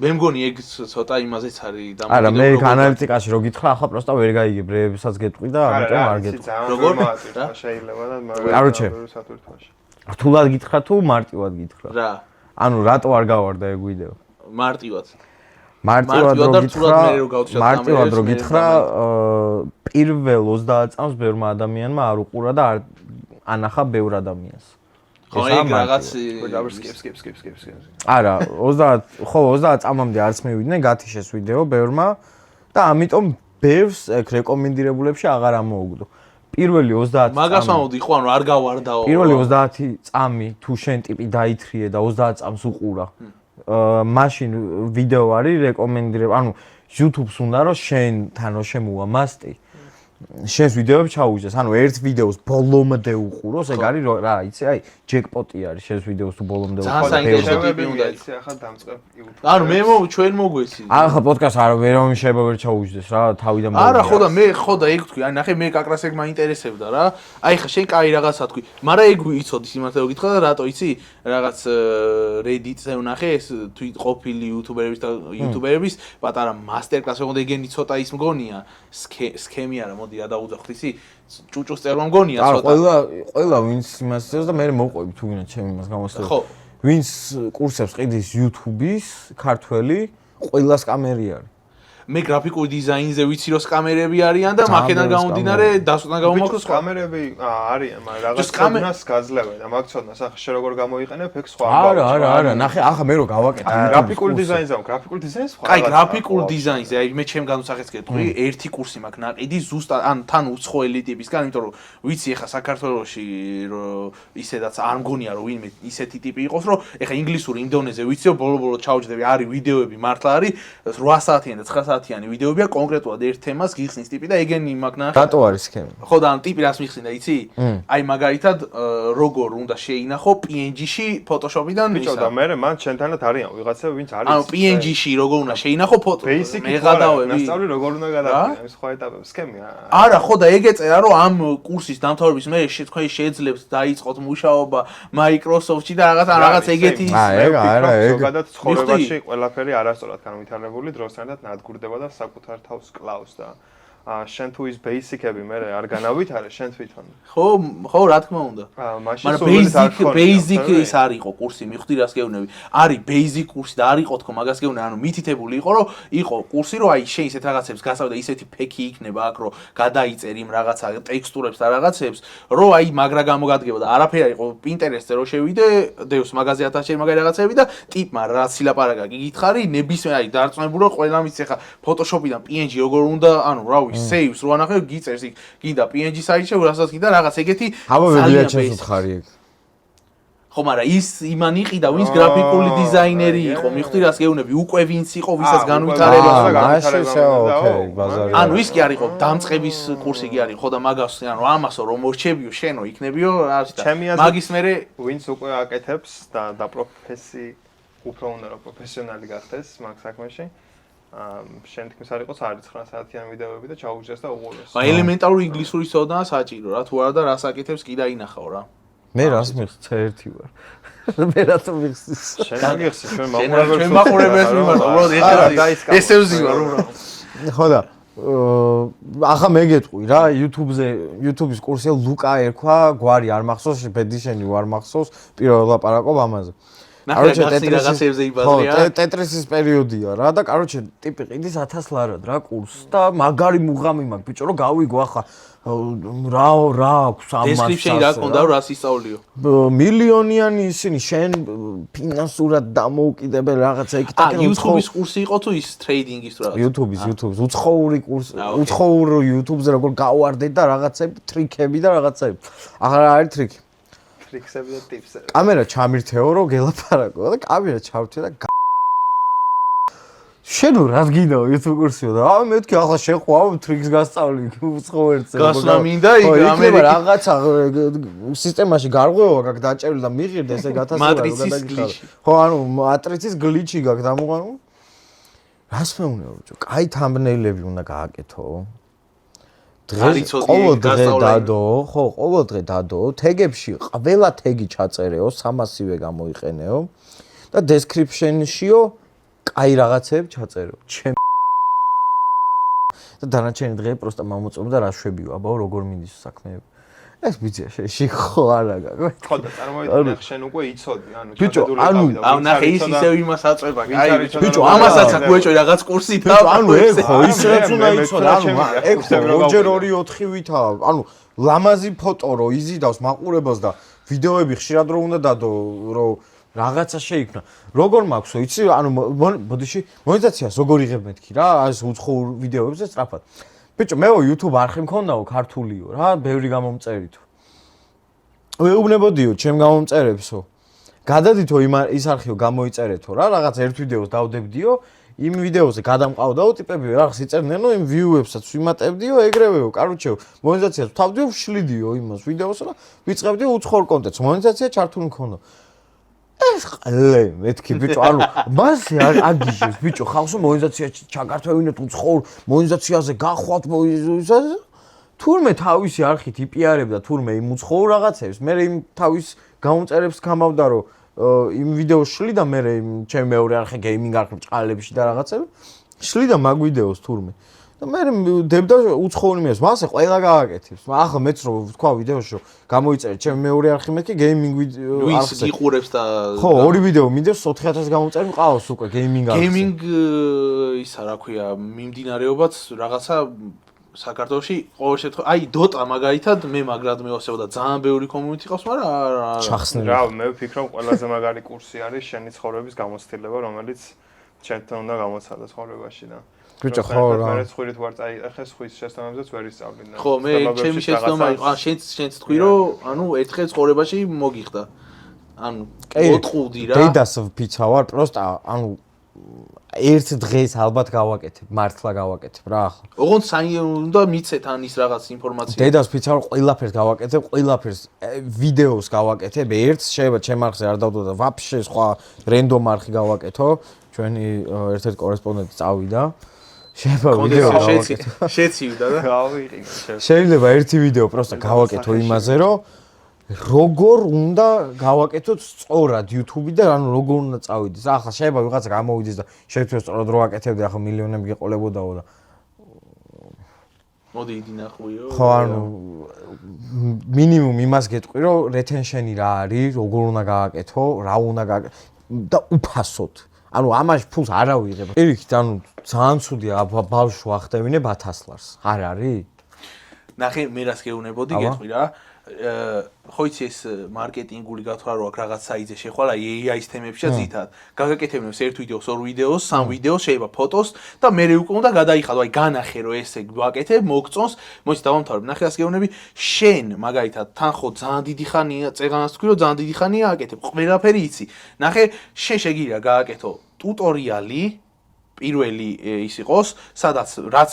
მე მგონი ეგ ცოტა იმაზეც არის დამოკიდებული. არა, მე ანალიტიკაში რო გითხრა, ახლა პროსტა ვერ გაიგებ რეებსაც გეტყვი და ამიტომ არ გეტყვი. როგორ რა შეიძლება და კაროჩე სატვირთვაში. რთულად გითხრა თუ მარტივად გითხრა? რა. ანუ რატო არ გავარდა ეგ ვიდეო? მარტივად. მარტივად რო გითხრა, პირველ 30 წამს ბევრმა ადამიანმა არ უყურა და არ ანახა ბევრ ადამიანს. ხო, ეგ რაღაც სკიპ. არა, 30 წამამდე არც მივიდნენ, გათიშეს ვიდეო ბევრმა და ამიტომ ბევრს ეგ რეკომენდირებულებში აღარ ამოუგდო. პირველი 30 მაგას ვამბობდი ხო, ანუ არ გავარდაო. პირველი 30 წამი თუ შენ ტიპი დაითრიე და 30 წამს უყურა. მაშინ ვიდეო არის რეკომენდირებული, ანუ YouTube-ს უნდა რომ შენთან რო შემოვა მასტი შენს ვიდეოებს ჩაუჯდეს. ანუ ერთ ვიდეოს ბოლომდე უყუროს, ეგ არის რა, იცი, აი, ჯეკპოტი არის შენს ვიდეოს თუ ბოლომდე ძალიან უყუროს. საინტერესო ტიპი უნდა იცი ახლა დამწყებ YouTube. ანუ მე ჩვენ მოგვეცი. ახლა პოდკასტ არა ვერავინ შეიძლება ვერ ჩაუჯდეს რა, თავიდან არა, ხო და მე ხო და ეგ თქვი, აი ნახე მე კაკრას ეგ მაინტერესებდა რა. აი ხა შენ კაი რაღაცა თქვი, მაგრამ ეგ ვიცოდი სიმართლე გითხრა და რატო იცი? რაღაც Reddit-ზე ვნახე ეს თვით ყოფილი იუთუბერების და იუთუბერების პატარა მასტერკლასი, ოღონდ ეგენი ცოტა ის მგონია, სქემი არა, მოდი რა დაუძახთ ისი, ჭუჭუს წერვა მგონია არა, ცოტა. ყველა ვინც იმას წერს და მე მოყვები თუ გინდა ჩემი იმას გამოსწრება. ხო. ვინც კურსებს ყიდის YouTube-ის, ქართველი, ყველას კამერი არის. მე გრაფიკულ დიზაინზე ვიცი რომ კამერები არიან და მაქედან გამომდინარე დასვენან გამომაქვს სხვა კამერები არიან, მაგრამ Just რაღაც ცოდნას გაძლევენ და მაგ ცოდნას ახლა შე როგორ გამოიყენებ, ეგ სხვა არა, ნახე, ახლა მე რო გავაკეთე გრაფიკულ დიზაინზე, გრაფიკულ დიზაინს სხვა. კაი, გრაფიკულ დიზაინზე, აი მე ჩემ განუსახეს გეტყვი, ერთი კურსი მაქვს ნაყიდი ზუსტად ან თან უცხოელი ტიპისგან, იმიტომ რომ ვიცი ახლა საქართველოში რომ ისედაც არ მგონია რომ ვინმე ისეთი ტიპი იყოს, რომ ახლა ინგლისური იმ დონეზე ვიცი რომ ბოლო-ბოლო ჩავჯდები, არის ვიდეოები მართლა არის 8 საათიანი და 9 საათიანი ვიდეოებია კონკრეტულად ერთ თემას გიხსნის ტიპი და ეგენი მაქვს ნახე. რატო არის სქემი? ხო და ამ ტიპი რას მიხსნიდა, იცი? აი მაგალითად როგორ უნდა შეინახო PNG-ში Photoshop-იდან ბიჭო და მე მან შენთანაც არიან ვიღაცები ვინც არის ანუ PNG-ში როგორ უნდა შეინახო Basic მეღადავები. ნასწავლი როგორ უნდა გადავიდე სხვა ეტაპებს სქემია. არა, ხო და ეგ ეწერა რომ ამ კურსის დამთავრების მერე თქვენ შეძლებს დაიწყოთ მუშაობა Microsoft-ში და რაღაც ეგეთი ეგ არა, ეგ ზოგადად ცხოვრებაში ყველაფერი არასწორად განვითარებული დროსთან ერთად ნადგურდება და საკუთარ თავს კლავს და შენ თუ ის basic-ები მე არ განავითარე შენ თვითონ. ხო, რა თქმა უნდა. მაგრამ basic ის არ იყო კურსი, მიხვდი რას გეუბნები. არის basic კურსი და არ იყო თქო მაგას გეუბნები, ანუ მითითებული იყო რომ იყო კურსი რომ აი შენ ისეთ რაღაცებს გასავდა ისეთი ფექი იქნება აქ რომ გადაიწერ იმ რაღაცა ტექსტურებს და რაღაცებს რომ აი მაგრა გამოგადგება და არაფერი არ იყო Pinterest-ზე რომ შევიდე, დევს მაღაზია 1000 შენ მაგარი რაღაცები და ტიპმა რა სილაპარაკა გიგითხარი, ნებისმიერ აი დარწმუნებული რომ ყველა მის ახლა Photoshop-იდან PNG როგორ უნდა, ანუ რავი saves რო ანახე გიწერს იქ გინდა PNG საიტში რასაც გინდა რაღაც ეგეთი ძალიან ჩესუთხარი ეგ ხო მაგრამ ის იმან იყიდა ვინც გრაფიკული დიზაინერი იყო მიხვდი რას გეუბნები უკვე ვინც იყო ვისაც განვითარება ანუ ის კი არ იყო დამწყების კურსი კი არ იყო ხო და მაგას ანუ ამასო რომ მორჩებიო შენო იქნებიო არის და მაგის მერე ვინც უკვე აკეთებს და პროფესი უფრო უნდა რომ პროფესიონალი გახდეს მაგ საქმეში შენ თქმის არ იყოს არის 9 საათიანი ვიდეოები და ჩაუჯდეს და უყუროს. აი ელემენტარული ინგლისური ცოდნა საჭირო რა თუ არა და რას აკეთებს კი დაინახავ რა. მე რას მიხსნე ერთი ვარ. მე რატომ მიხსნის? შენ აგიხსნი ჩვენ მაყურებელს მიმართ უბრალოდ ესე ვზივარ უბრალოდ. ხო და ახლა მე გეტყვი რა YouTube-ის კურსია ლუკა ერქვა გვარი არ მახსოვს ბედიშენი არ მახსოვს პირველ ლაპარაკობ ამაზე. короче ტეტრისზე იბაზრია. ხო, ტეტრისის პერიოდია რა და короче ტიპი ყიდის 1000 ლარად რა კურსს და მაგარი მუღამი მაქვს ბიჭო რომ გავიგო ახლა რა აქვს ამას. დესკრიფშენი რა კონდა რომ რას ისწავლიო? მილიონიანი ისინი შენ ფინანსურად დამოუკიდებელ რაღაცა იქ და YouTube-ის კურსი იყო თუ ის ტრეიდინგის თუ რაღაც? YouTube-ის უცხოური კურსი, უცხოურ YouTube-ზე როგორ გავარდეთ და რაღაცები, ტრიქები და რაღაცები. ახლა რა არის ტრიქი? ტრიქსები და ტიპსები. კამერა ჩამირთეო რომ გელაპარაკო და კამერა ჩავრთე და შენ რას გინდა YouTube კურსიო და მე ვთქვი ახლა შენ ხო ტრიქს გასწავლი უცხოერთზე. გასვლა მინდა იქ ამერიკა რაღაცა სისტემაში გარღვევა გაქვს დაჭერილი და მიღირდა ესე 1000 ლარი გადაგიხადა. ხო ანუ მატრიცის გლიჩი გაქვს დამოყანო. რას მეუბნეო ბიჭო? კაი თამბნეილები უნდა გააკეთო. ყოველ დღე დადო, თეგებში ყველა თეგი ჩაწერეო, 300-ივე გამოიყენეო და description-შიო კაი რაღაცები ჩაწერეო. და დანარჩენი დღე პროსტა მომოწმო და რა შვებიო, აბაო როგორ მინდის საქმეები. ეს ბიჭია შეში ხო არა გაგვე. ხო და წარმოვიდგინე შენ უკვე იცოდი, ანუ ბიჭო, ანუ ნახე ის ისევ იმას აწובה, კაი ბიჭო, ამასაც აკვეჭო რაღაც კურსი და ანუ ეგ ხო ისეც უნდა იცოდე, ანუ ეგ ორჯერ 2-4 ვითა, ანუ ლამაზი ფოტო რო იზიდავს მაყურებელს და ვიდეოები ხშირად რო უნდა დადო, რომ რაღაცა შეიქმნა. როგორ მაქვსო, იცი, ანუ ბოდიში მონეტიზაციას როგორ იღებ მეთქი რა, ეს უცხოურ ვიდეოებზე სწრაფად. ბიჭო, მე YouTube არხი მქონდაო ქართულიო რა, ბევრი გამომწერითო. ვეუბნებოდიო ჩემ გამომწერებსო. გადადითო ის არხიო გამოიწერეთო რა, რაღაც ერთ ვიდეოს დავდებდიო, იმ ვიდეოზე გადამყავდაო ტიპები რაღაც იწერნენო იმ view-ებსაც ვიმატებდიო ეგრევეო კაროჩეო მონეტიზაციას ვთავდიო ვშლიდიო იმას ვიდეოსა და ვიწყებდიო უცხოურ კონტენტს მონეტიზაცია ჩართული მქონდა ეს ყლე მეთქი ბიჭო ანუ მასე აგიჟებს ბიჭო ხალხს მონეტიზაცია ჩაგართვევინეთ უცხოურ მონეტიზაციაზე გახვალთ თურმე თავისი არხით იპიარებდა თურმე იმ უცხოურ რაღაცებს მე იმ თავის გამომწერებს გამავდა რომ იმ ვიდეოს შლიდა მე იმ ჩემი მეორე არხი გეიმინგ არხი ბჭყალებში და რაღაცები შლიდა მაგ ვიდეოს თურმე და მე დებდა უცხოური მიეს მასე ყველა გააკეთებს ახლა მეც რო ვთქვა ვიდეოში რომ გამოიწერე ჩემი მეორე არხი მეთქი გეიმინგ არხზე იყურებს და ხო ორი ვიდეო მინდებს 4000 გამოწერე მყავს უკვე გეიმინგ არხზე გეიმინგ ისა რა ქვია მიმდინარეობაც რაღაცა საქართველოში ყოველ შემთხვევაში აი დოტა მაგალითად მე მაგრად მევასებოდა ძალიან ბევრი კომიუნიტი ყავს მაგრამ ჩახსნილი რა მე ვფიქრობ ყველაზე მაგარი კურსი არის შენი ცხოვრების გამოცდილება რომელიც ჩემთან უნდა გამოცადო ცხოვრებაში და ბიჭო ხო რა მე ცხვირით ვარ აი ახლა სხვის შესაბამისად ვერ ისწავლინე ხო მე ჩემი შეცდომა იყო შენც თქვი რომ ანუ ერთხელ ცხოვრებაში მოგიხდა ანუ მოტყუდი რა დედას ვფიცა ვარ პროსტა ანუ ერთ დღეს ალბათ გავაკეთებ, მართლა გავაკეთებ რა ახლა. ოღონდ უნდა მიცეთ ანის რაღაც ინფორმაცია. დედას ფიცა ვარ ყველაფერს გავაკეთებ, ყველაფერს ვიდეოს გავაკეთებ, ერთს შეიძლება ჩემ არხზე არ დავდო და ვაფშე სხვა რენდომ არხი გავაკეთო. ჩვენი ერთ-ერთი კორესპონდენტი წავიდა. შეიძლება ვიდეო გავაკეთო. შეცივდა და გავიყიდე. შეიძლება ერთი ვიდეო პროსტა გავაკეთო იმაზე, რომ როგორ უნდა გავაკეთოთ სწორად YouTube და ანუ როგორ უნდა წავიდეს. ახლა შეიძლება ვიღაცა გამოვიდეს და შეგვიძლია სწორად რო აკეთებდი, ახლა მილიონები გეყოლებოდაო და მოდი იდი ნახვიო. ხო, ანუ მინიმუმ იმას გეტყვი, რომ retention-ი რა არის, როგორ უნდა გააკეთო, რა უნდა და უფასოდ. ანუ ამაში ფულს არ ავიღებ. პირიქით, ანუ ძალიან ცუდია ბავშვს ვახდევინებ 1000 ლარს. არ არის? ნახე, მე რას გეუბნებოდი, გეტყვი რა. ხო იცი ეს მარკეტინგული გათხრა რო აქ რაღაც საიტზე შეხვალა AI-ის თემებშია ძირითადად. გაგაკეთებინებს ერთ ვიდეოს, ორ ვიდეოს, სამ ვიდეოს, შეიძლება ფოტოს და მე უკვე უნდა გადაიხადო, აი განახე რომ ესე ვაკეთებ, მოგწონს, მოიცა დავამთავრებ. ნახე რას გეუბნები, შენ მაგალითად თან ხო ძალიან დიდი ხანია, წეღანას თქვი რომ ძალიან დიდი ხანია აკეთებ, ყველაფერი იცი. ნახე, შენ შეგიძლია გააკეთო ტუტორიალი პირველი ის იყოს, სადაც რაც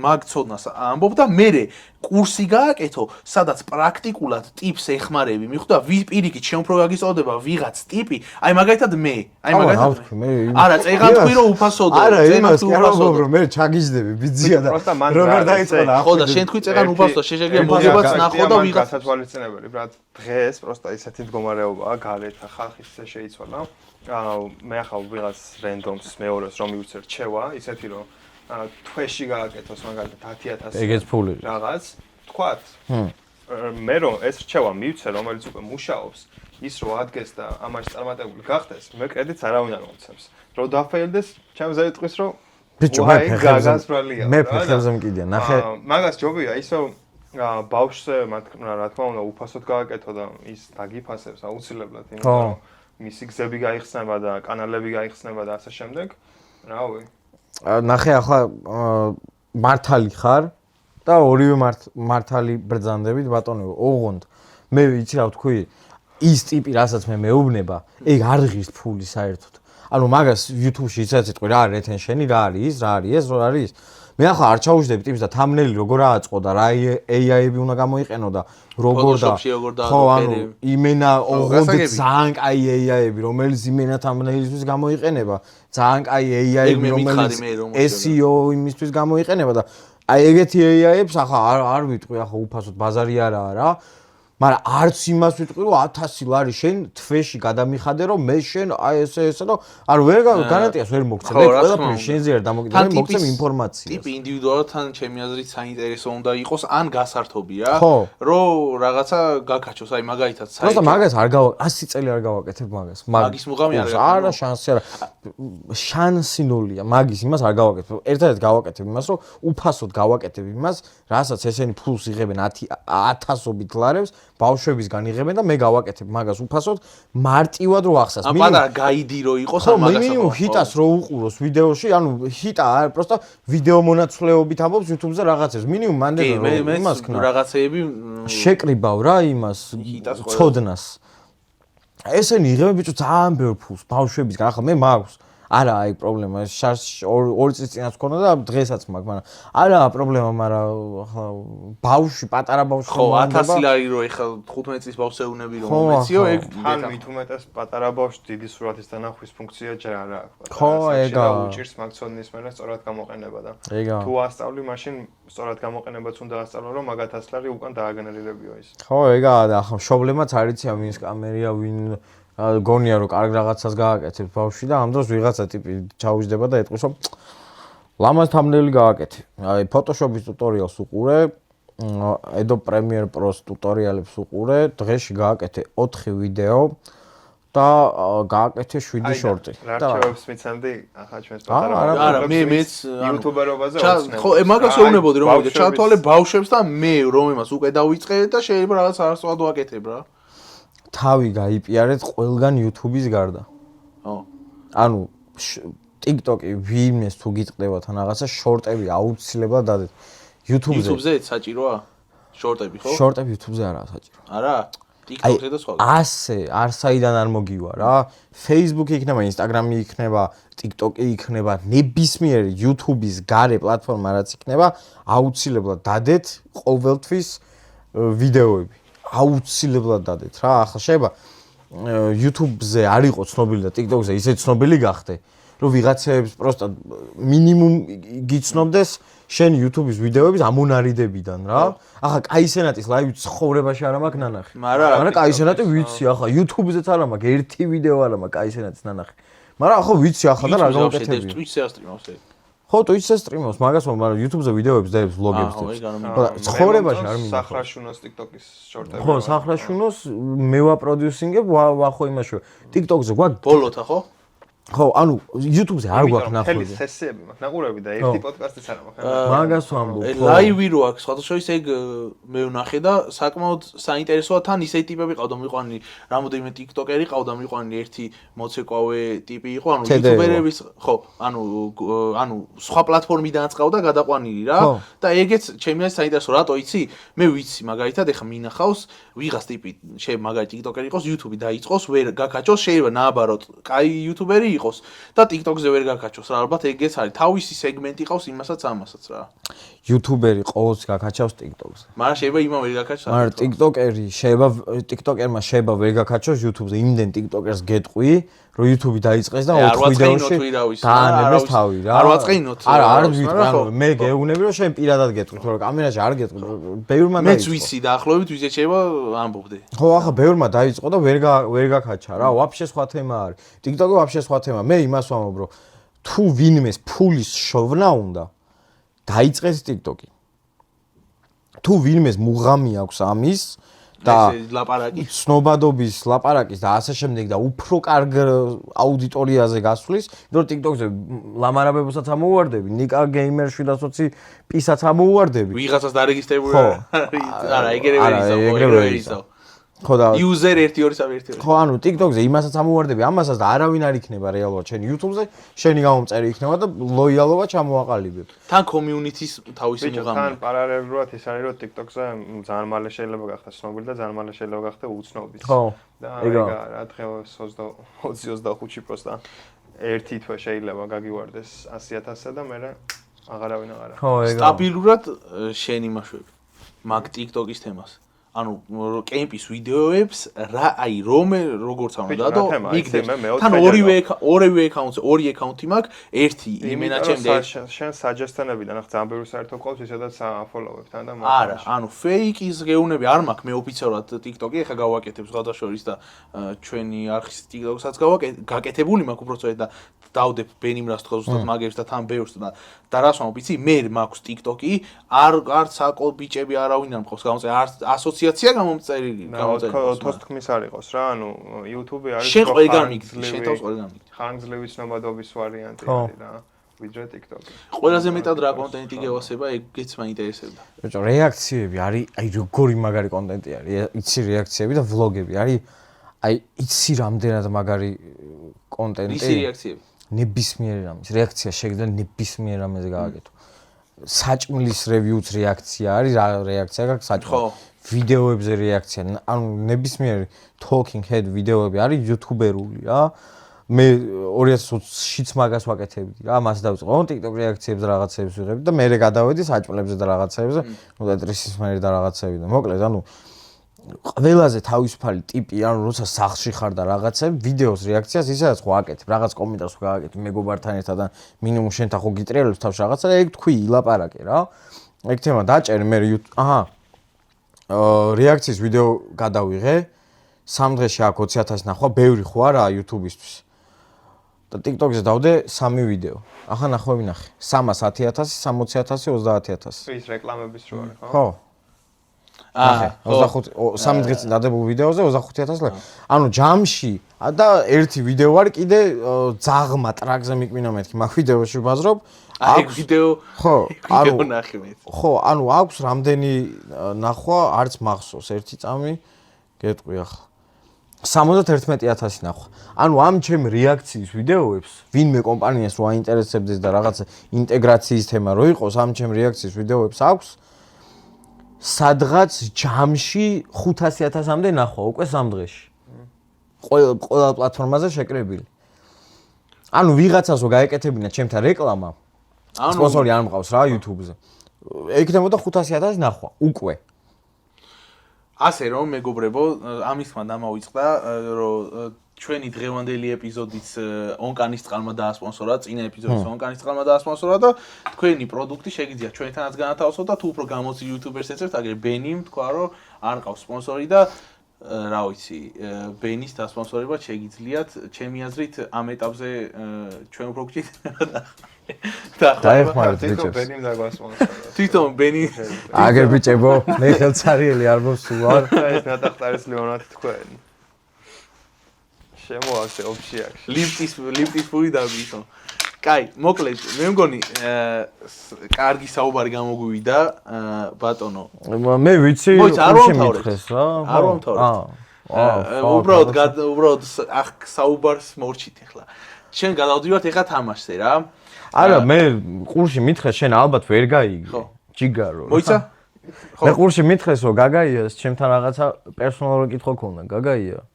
მაგ ცოდნას ამბობ და მე კურსი გააკეთო, სადაც პრაქტიკულად ტიპს ეხმარები, მიხვდა პირიქით შემფრო გაგიწოდება ვიღაც ტიპი, აი მაგალითად მე, აი მაგალითად არა, წეგან თქვი რომ უფასოდო, არა, იმას კი არ ვამბობ რომ მე ჩაგიждები ბიძია და როგორ დაიწყო და ხო და შენ თქვი წეგან უფასოდო, შეშეგიძლია მოგებაც ნახო და ვიღაც გასათვალისწინებელი, ბრატ, დღეს პროსტა ისეთი მდგომარეობაა გარეთ, ხალხის ისე შეიცვალა. მე ახლა ვიღაც რენდომს მეორეს რომ მივცერ რჩევა, ისეთი რომ თვეში გააკეთოს მაგალითად 10000 ეგეც ფული რაღაც, თქვათ. მე რომ ეს რჩევა მივცერ, რომელიც უკვე მუშაობს, ის რო ადგეს და ამაში წარმატებული გახდეს, მე კრედიტს არავინ არ მომცემს. რო დაფეილდეს, ჩემზე იტყვის რომ ბიჭო მე ფეხებზე მკიდია, ნახე. მაგას ჯობია ისო ბავშვზე რა თქმა უნდა უფასოდ გააკეთო და ის დაგიფასებს აუცილებლად, იმიტომ რომ მისი გზები გაიხსნება და კანალები გაიხსნება და ასე შემდეგ. რავი. ნახე ახლა მართალი ხარ და ორივე მართალი ბრძანდებით ბატონო, ოღონდ მე ვიცი რა ვთქვი, ის ტიპი რასაც მე მეუბნება, ეგ არ ღირს ფული საერთოდ. ანუ მაგას YouTube-ში იცით იტყვი რა არის retention-ი, რა არის ის, რა არის ეს, რა არის ის. მე ახლა არ ჩაუждები ტიპს და thumbnail-ი როგორ ააწყო და რა AI-ები უნდა გამოიყენო და როგორ და ხო ანუ იმენა ოღონდ ძალიან კაი AI-ები რომელიც იმენა thumbnail-ისთვის გამოიყენება ძალიან კაი AI-ები რომელიც SEO იმისთვის გამოიყენება და აი ეგეთი AI-ებს ახლა არ ვიტყვი ახლა უფასოდ ბაზარი არაა რა მაგრამ არც იმას ვიტყვი რომ 1000 ლარი შენ თვეში გადამიხადე რომ მე შენ აი ესე რომ არ ვერ გარანტიას ვერ მოგცემ მე ყველაფერი შენზე არ დამოკიდე მე მოგცემ ინფორმაციას ტიპი ინდივიდუალურად თან ჩემი აზრით საინტერესო უნდა იყოს ან გასართობი რა რომ რაღაცა გაკაჩოს აი მაგალითად საერთოდ просто მაგას არ 100 წელი არ გავაკეთებ მაგას მაგის მუღამი არა შანსი არა შანსი ნულია მაგის იმას არ გავაკეთებ ერთადერთ გავაკეთებ იმას რომ უფასოდ გავაკეთებ იმას რასაც ესენი ფულს იღებენ 1000ობით ლარებს ბავშვებისგან იღებენ და მე გავაკეთებ მაგას უფასოდ მარტივად რო ახსას პატარა გაიდი რო იყოს ამ მაგას მინიმუმ ჰიტას რო უყუროს ვიდეოში ანუ ჰიტა არ просто ვიდეო მონაცვლეობით ამბობს YouTube-ზე რაღაცებს მინიმუმ მანდელი რო იმას ქნა რაღაცეები შეკრიბავ რა იმას ცოდნას ესენი იღებენ ბიჭო ძალიან ბევრ ფულს ბავშვებისგან ახლა მე მაქვს არა აი პრობლემა ორი წლის წინაც მქონდა და დღესაც მაქვს მაგრამ არა პრობლემა მაგრამ ახლა ბავშვი პატარა ბავშვი ხო 1000 ლარი რო ეხლა 15 წლის ბავშვს ეუნები რომ უმეციო ეგ თან მით უმეტეს პატარა ბავშვს დიდი სურათის დანახვის ფუნქცია ჯერ არ აქვს ხო ეგა უჭირს მაგცოდნის მერე სწორად გამოყენება და ეგა თუ ასწავლი მაშინ სწორად გამოყენებაც უნდა ასწავლო რომ მაგ 1000 ლარი უკან დააგენერირებიო ის ხო ეგაა და ახლა მშობლებმაც არ იციან ვინს კამერია ვინ გონია რომ კარგ რაღაცას გააკეთებს ბავშვი და ამ დროს ვიღაცა ტიპი ჩაუჯდება და ეტყვის რომ ლამაზ თამბნელი გააკეთე. აი Photoshop-ის ტუტორიალს უყურე, Adobe Premiere Pro-ს ტუტორიალებს უყურე, დღეში გააკეთე 4 ვიდეო და გააკეთე 7 შორტი. რა რჩევებს მიცემდი ახლა ჩვენს პატარა არა მეც YouTube-ერობაზე ოცნებ. ხო მაგას ეუბნებოდი რომ მოვიდე ჩათვალე ბავშვებს და მე რომ იმას უკვე დავიწყე და შეიძლება რაღაც არასწორად ვაკეთებ რა. თავი გაიპიარეთ ყველგან YouTube-ის გარდა. ხო. ანუ TikTok-ი ვინმეს თუ გიტყდება თან რაღაცა შორტები აუცილებლად დადეთ. YouTube-ზე საჭიროა შორტები ხო? შორტები YouTube-ზე არაა საჭირო. არა? TikTok-ზე და სხვა. ასე, არსაიდან არ მოგივა რა. Facebook-ი იქნება, Instagram-ი იქნება, TikTok-ი იქნება, ნებისმიერი YouTube-ის გარე პლატფორმა რაც იქნება, აუცილებლად დადეთ ყოველთვის ვიდეოები. აუცილებლად დადეთ რა. ახლა შეიძლება YouTube-ზე არ იყოს ცნობილი და TikTok-ზე ისე ცნობილი გახდე, რომ ვიღაცებს პროსტად მინიმუმ გიცნობდეს შენ YouTube-ის ვიდეოების ამონარიდებიდან რა. ახლა კაი სენატის ლაივი ცხოვრებაში არ მაქვს ნანახი. მაგრამ კაი სენატი ვიცი, ახლა YouTube-ზეც არ მაქვს ერთი ვიდეო არ მაქვს კაი სენატის ნანახი. მაგრამ ახლა ვიცი ახლა და რა გავაკეთებია. Twitch-ზე ასტრიმავს ეგ. ხო, Twitch-ზე სტრიმავს, მაგას მაგრამ YouTube-ზე ვიდეოებს დაებს, ვლოგებს დაებს. ცხოვრებაში არ მინდა. სახრაშუნოს TikTok-ის შორტები. ხო, სახრაშუნოს მე ვაპროდიუსინგებ, ვახო იმაშო. TikTok-ზე გვაქვს ბოლოთა ხო? ხო, ანუ YouTube-ზე არ გვაქვს ნახულები. თელი სესიები მაქვს, ნაყურები და ერთი პოდკასტიც არ მაქვს. მაგას ვამბობ. ლაივი რო აქვს, სხვადასხვა ეგ მე ვნახე და საკმაოდ საინტერესოა თან ისეთი ტიპები ყავდა, მიყვანილი რამოდენიმე TikTok-ერი ყავდა, მიყვანილი ერთი მოცეკვავე ტიპი იყო, ანუ YouTuber-ების, ხო, ანუ სხვა პლატფორმიდანაც ყავდა გადაყვანილი რა და ეგეც ჩემი არის საინტერესო, რატო იცი? მე ვიცი, მაგალითად, ეხა მინახავს ვიღაც ტიპი, შეიძლება მაგალითად TikTok-ერი იყოს, YouTube-ი დაიწყოს, ვერ გაკაჩოს, შეიძლება ნააბაროდ, კაი YouTuber-ი იყოს და TikTok-ზე ვერ გაკაჩოს რა, ალბათ ეგეც არის. თავისი სეგმენტი ყავს იმასაც ამასაც რა. YouTuber-ი ყოველთვის გაკაჩავს TikTok-ზე. მაგრამ შეიძლება იმან ვერ გაკაჩოს. მაგრამ TikTok-ერმა შეიძლება ვერ გაკაჩოს YouTube-ზე. იმდენ TikTok-ერს გეტყვი, რომ YouTube-ი დაიწყეს და 4 ვიდეოში დაანებეს თავი რა. არ ვაწყინოთ. არა, არ ვიტყვი, ანუ მე გეუბნები რომ შენ პირადად გეტყვი, თორემ კამერაში არ გეტყვი. ბევრმა დაიწყო. მეც ვიცი დაახლოებით ვიზეთ შეიძლება ამბობდე. ხო, ახლა ბევრმა დაიწყო და ვერ გაკაჩა რა. ვაფშე სხვა თემა არის. TikTok-ი ვაფშე სხვა თემა. მე იმას ვამბობ, რომ თუ ვინმეს ფულის შოვნა უნდა დაიწყეს TikTok-ი. თუ ვინმეს მუღამი აქვს ამის და ლაპარაკის ცნობადობის ლაპარაკის და ასე შემდეგ და უფრო კარგ აუდიტორიაზე გასვლის, იმიტომ რომ TikTok-ზე ლამარაბებსაც ამოუვარდები, ნიკა გეიმერ 720 პისაც ამოუვარდები. ვიღაცას დარეგისტრირებული არა, ეგრევე ისო. ხო და user 1-2-3 1. ხო, ანუ TikTok-ზე იმასაც ამოუვარდები, ამასაც და არავინ არ იქნება რეალურად შენ YouTube-ზე, შენი გამომწერი იქნება და ლოიალობა ჩამოაყალიბებ. თან community-ის თავისი მუღამია. თან პარალელურად ის არის, რომ TikTok-ზე ძალიან მალე შეიძლება გახდეს ცნობილი და ძალიან მალე შეიძლება გახდეს უცნობიც. ხო. და ეგა რა დღეს 20-25 პროსტა ერთი თვე შეიძლება გაგივარდეს 100,000-ზე და მე აღარავინ აღარა. ხო, ეგა. სტაბილურად შენ იმაშვები. მაგ TikTok-ის თემას. ანუ კემპის ვიდეოებს რა აი როგორც ამოდადო მიგდებს თან ორივე აკაუნტზე ორი აკაუნტი მაქვს ერთი იმენა ჩემს შენ საჯესტენებიდან ახ ძალიან ბევრი საერთო ყავს ისედაც აფოლოვებ თან და არა ანუ ფეიკის გეუნები არ მაქვს მე ოფიციალურად TikTok-ი ახლა გავაკეთებ სხვადასხვა და ჩვენი არხის TikTok-საც გაკეთებული მაქვს უბრალოდ და დავდებ ბენიმრას თქოს უბრალოდ მაგებს და თან ბევრს და რას ვამბობ იცი მე მაქვს TikTok-ი არც საკო ბიჭები არავინ არ მყავს გამოწე ასოციაცია გამომწერილი თოს თქმის არ იყოს რა ანუ YouTube-ი არის შენ ყველგან მიგდი შენ თავს ყველგან მიგდი ხანგრძლივი ცნობადობის ვარიანტი არის რა ვიდრე TikTok-ი ყველაზე მეტად რა კონტენტი გევასება ეგეც მაინტერესებდა ბიჭო რეაქციები არის აი როგორი მაგარი კონტენტი არის იცი რეაქციები და ვლოგები არის აი იცი რამდენად მაგარი კონტენტი იცი რეაქციები ნებისმიერ რამის რეაქცია შეგიძლია ნებისმიერ რამეზე გააკეთო საჭმლის რევიუც რეაქცია არის რა რეაქცია გაქვს საჭმლის ვიდეოებზე რეაქცია ანუ ნებისმიერი talking head ვიდეოები არის YouTuber-ული რა მე 2020-შიც მაგას ვაკეთებდი რა, მას დავიწყო TikTok რეაქციებს რაღაცებს ვიღებდი და მე გადავედი საჭმელებზე და რაღაცებზე, ნუ და ტრისის მერი და რაღაცები და მოკლედ, ანუ ყველაზე თავისუფალი ტიპი, ანუ როცა სახლში ხარ და რაღაცები, ვიდეოს რეაქციას ისედაც ხო აკეთებ, რაღაც კომენტარს ხო გააკეთებ მეგობართან ერთად და მინიმუმ შენთან ხო გიტრიალებს თავში რაღაცა და ეგ თქვი ილაპარაკე რა. ეგ თემა დაჭერი მე რეაქციის ვიდეო გადავიღე 3 დღეში აქ 20,000 ნახვა, ბევრი ხო არა YouTube-ისთვის. და TikTok-ზე დავდე 3 ვიდეო. ახლა ნახვა ვინახე. 300 10,000, 60,000, 30,000. ის რეკლამების რო არის, ხო? ხო. ახლა 3 დღე წინ დადებულ ვიდეოზე 25,000 ლайკი. ანუ ჯამში და ერთი ვიდეო არის კიდე ძაღმა ტრაკზე მიკმინო მეთქი მაგ ვიდეოში ვბაზრობ. აქ ვიდეო ხო, ანუ ნახე მე. ხო, ანუ აქვს რამდენი ნახვა არც მახსოვს ერთი წამი გეტყვი ახლა. 71,000 ნახვა. ანუ ამ ჩემ რეაქციის ვიდეოებს ვინმე კომპანიას რო აინტერესებდეს და რაღაცა ინტეგრაციის თემა რო იყოს, ამ ჩემ რეაქციის ვიდეოებს აქვს სადღაც ჯამში 500,000-მდე ნახვა უკვე 3 დღეში. ყველა პლატფორმაზე შეკრებილი. ანუ ვიღაცას რო გაეკეთებინა ჩემთან რეკლამა, სპონსორი არ მყავს რა YouTube-ზე. ექნებოდა 500,000 ნახვა უკვე. ასე რომ მეგობრებო, ამის ხმა დამავიწყდა, რომ ჩვენი დღევანდელი ეპიზოდიც ონკანის წყალმა დაასპონსორა, წინა ეპიზოდიც ონკანის წყალმა დაასპონსორა და თქვენი პროდუქტი შეგიძლიათ ჩვენთანაც განათავსოთ და თუ უფრო გამოცი YouTuber-ს ეცევთ, აგერ ბენიმ თქვა, რომ არ ყავს სპონსორი და რა ვიცი, ბენის დასპონსორება შეგიძლიათ, ჩემი აზრით ამ ეტაპზე ჩვენ უფრო გჭირდება დაეხმაროთ ბიჭებს. ბენიმ დაგვასპონსორა. თვითონ ბენი აგერ ბიჭებო, მე ხელცარიელი არ მოსულარ. ეს ნატახტარის ლეონატი თქვენ. შემოასე ოფშიაქში. ლიფტის ფული დაგვითო. კაი, მოკლედ, მე მგონი კარგი საუბარი გამოგვივიდა, ბატონო. მე ვიცი, მითხრეს რა. არ ვამთავრეთ. უბრალოდ ახ საუბარს მორჩით ახლა. შენ გადავდივართ ახლა თამაშზე რა. არა, მე ყურში მითხრეს, შენ ალბათ ვერ გაიგე. ჯიგარო. მოიცა? მე ყურში მითხრეს, რომ გაგაიას, ჩემთან რაღაცა პერსონალური კითხვა ქონდა, გაგაია.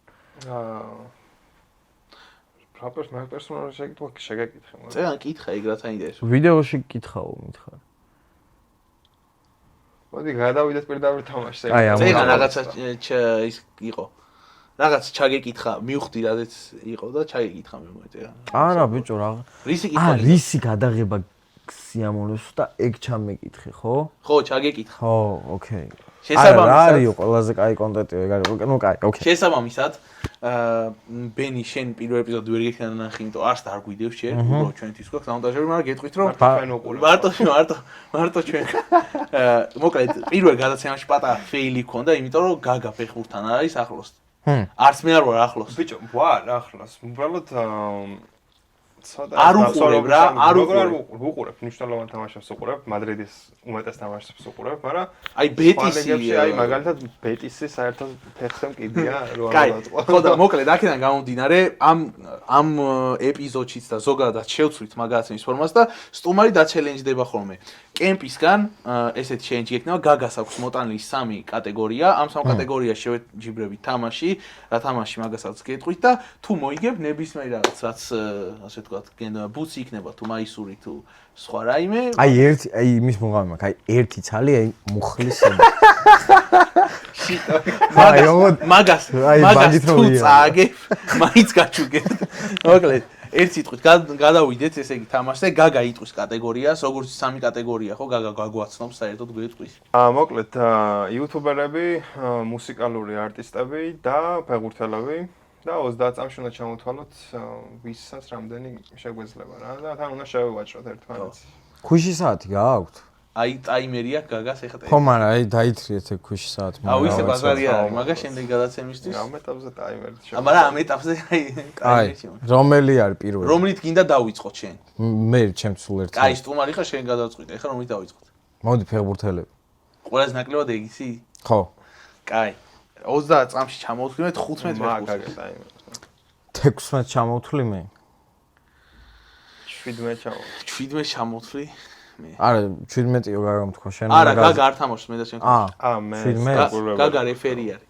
რაპერს მაგ პერსონაჟს შეგეკითხე. წეან კითხა ეგ რა საინტერესო. ვიდეოში კითხავ მითხარ. მოდი გადავიდეთ პირდაპირ თამაშზე. წეან რაღაცა ის იყო. რაღაც ჩაგეკითხა, მივხვდი რადგან იყო და ჩაგეკითხა მე მოეწეა. არა ბიჭო რა. რისი კითხვა? რისი გადაღება სიამოვნებს და ეგ ჩამეკითხე, ხო? ხო, ჩაგეკითხა. ხო, ოკეი. შესაბამისად რა არისო ყველაზე კაი კონტენტი ეგ არის. ნუ კაი, ოკეი. შესაბამისად, ბენი შენ პირველ ეპიზოდში ვერ გიქნა ნახე, იმიტომ არც არ გვიდევს შენ, უბრალოდ ჩვენთვის გვაქვს მონტაჟები, მაგრამ გეტყვით რომ მარტო ჩვენ. მოკლედ, პირველ გადაცემაში პატარა ფეილი ქონდა, იმიტომ რომ გაგა ფეხბურთთან არის ახლოს. არც მე არ ვარ ახლოს. ბიჭო, ვარ ახლოს. უბრალოდ არ უყურებ რა, არ უყურებ, მნიშვნელოვან თამაშებს უყურებ, მადრიდის უმეტეს თამაშებს უყურებ, მაგრამ აი ბეტისი, აი მაგალითად ბეტისი საერთოდ ფეხზე მკიდია, რო არ დავაწყო. ხო და მოკლედ აქედან გამომდინარე, ამ ეპიზოდშიც და ზოგადად შევცვლით მაგაცემის ფორმას და სტუმარი დაჩელენჯდება ხოლმე. კემპისგან ესეთი ჩელენჯი ექნება, გაგას აქვს მოტანილი 3 კატეგორია, ამ 3 კატეგორიაში შევეჯიბრებით თამაში, რა თამაში მაგასაც გეტყვით და თუ მოიგებ ნებისმიერ რაღაც, რაც ასე ვთქვათ, ბუცი იქნება თუ მაისური თუ სხვა რაიმე. აი იმის მუღამი მაქვს, აი ერთი ცალი, აი მუხლისები. მაგას თუ წააგებ, მაინც გაჩუგებ. მოკლედ ერთ სიტყვით გადავიდეთ, ესე იგი თამაშზე, გაგა იტყვის კატეგორიას, როგორც 3 კატეგორია ხო, გაგა გაგვაცნობს საერთოდ გვეტყვის. მოკლედ, იუთუბერები, მუსიკალური არტისტები და ფეხბურთელები და 30 წამში უნდა ჩამოთვალოთ, ვისაც რამდენი შეგვეძლება რა და თან უნდა შევევაჭროთ ერთმანეთს. ქუში საათი გააქვთ? აი ტაიმერი აქვს გაგას ეხლა. ხო, მაგრამ აი დაითრიეთ ეგ ქუში საათი. აუ ისე ბაზარი არის, მაგას შემდეგ გადაცემისთვის. ამ ეტაპზე ტაიმერი შევა. მაგრამ ამ ეტაპზე აი ტაიმერი შევა. რომელი არის პირველი? რომლით გინდა დავიწყოთ შენ? მე ჩემ სულ ერთი. აი სტუმარი ხარ, შენ გადავწყვიტე, ეხლა რომლით დავიწყოთ? მოდი ფეხბურთელები. ყველაზე ნაკლებად ეგ ისი? ხო. კაი. 30 წამში ჩამოვთვლი მე 15 მაგაგე ტაიმერი. 16 ჩამოვთვლი მე. 17 ჩამოვთვლი მე. არა, 17-იო გაგამთქვა შენ. არა, გაგა არ თამაშობს მე და შენ. მე. გაგა რეფერი არის.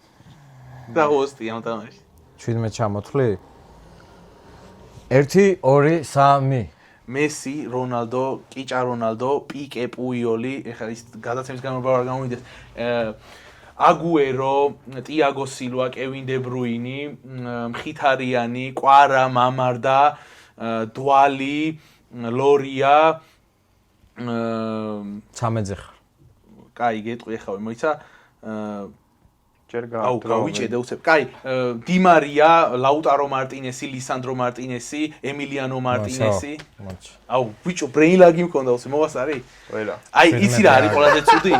და ჰოსტი ამ თამაში. 17 ჩამოვთვლი? 1 2 3 მესი, რონალდო, კიჭა რონალდო, პიკე, პუიოლი, ეხლა ის გადაცემის გამორბა არ გამოვიდეს. აგუერო, ტიაგო სილვა, კევინ დე ბრუინი, მხითარიანი, კვარა, მამარდა, დვალი, ლორია, 13-ზე ხარ. კაი, გეტყვი ეხლა მოიცა. ჯერ აუ, გავიჭედე უცებ. კაი, დიმარია, ლაუტარო მარტინესი, ლისანდრო მარტინესი, ემილიანო მარტინესი. აუ, ბიჭო, ბრეინლაგი მქონდა უცებ, მოვასწარი? ყველა. აი, იცი რა არის ყველაზე ცუდი?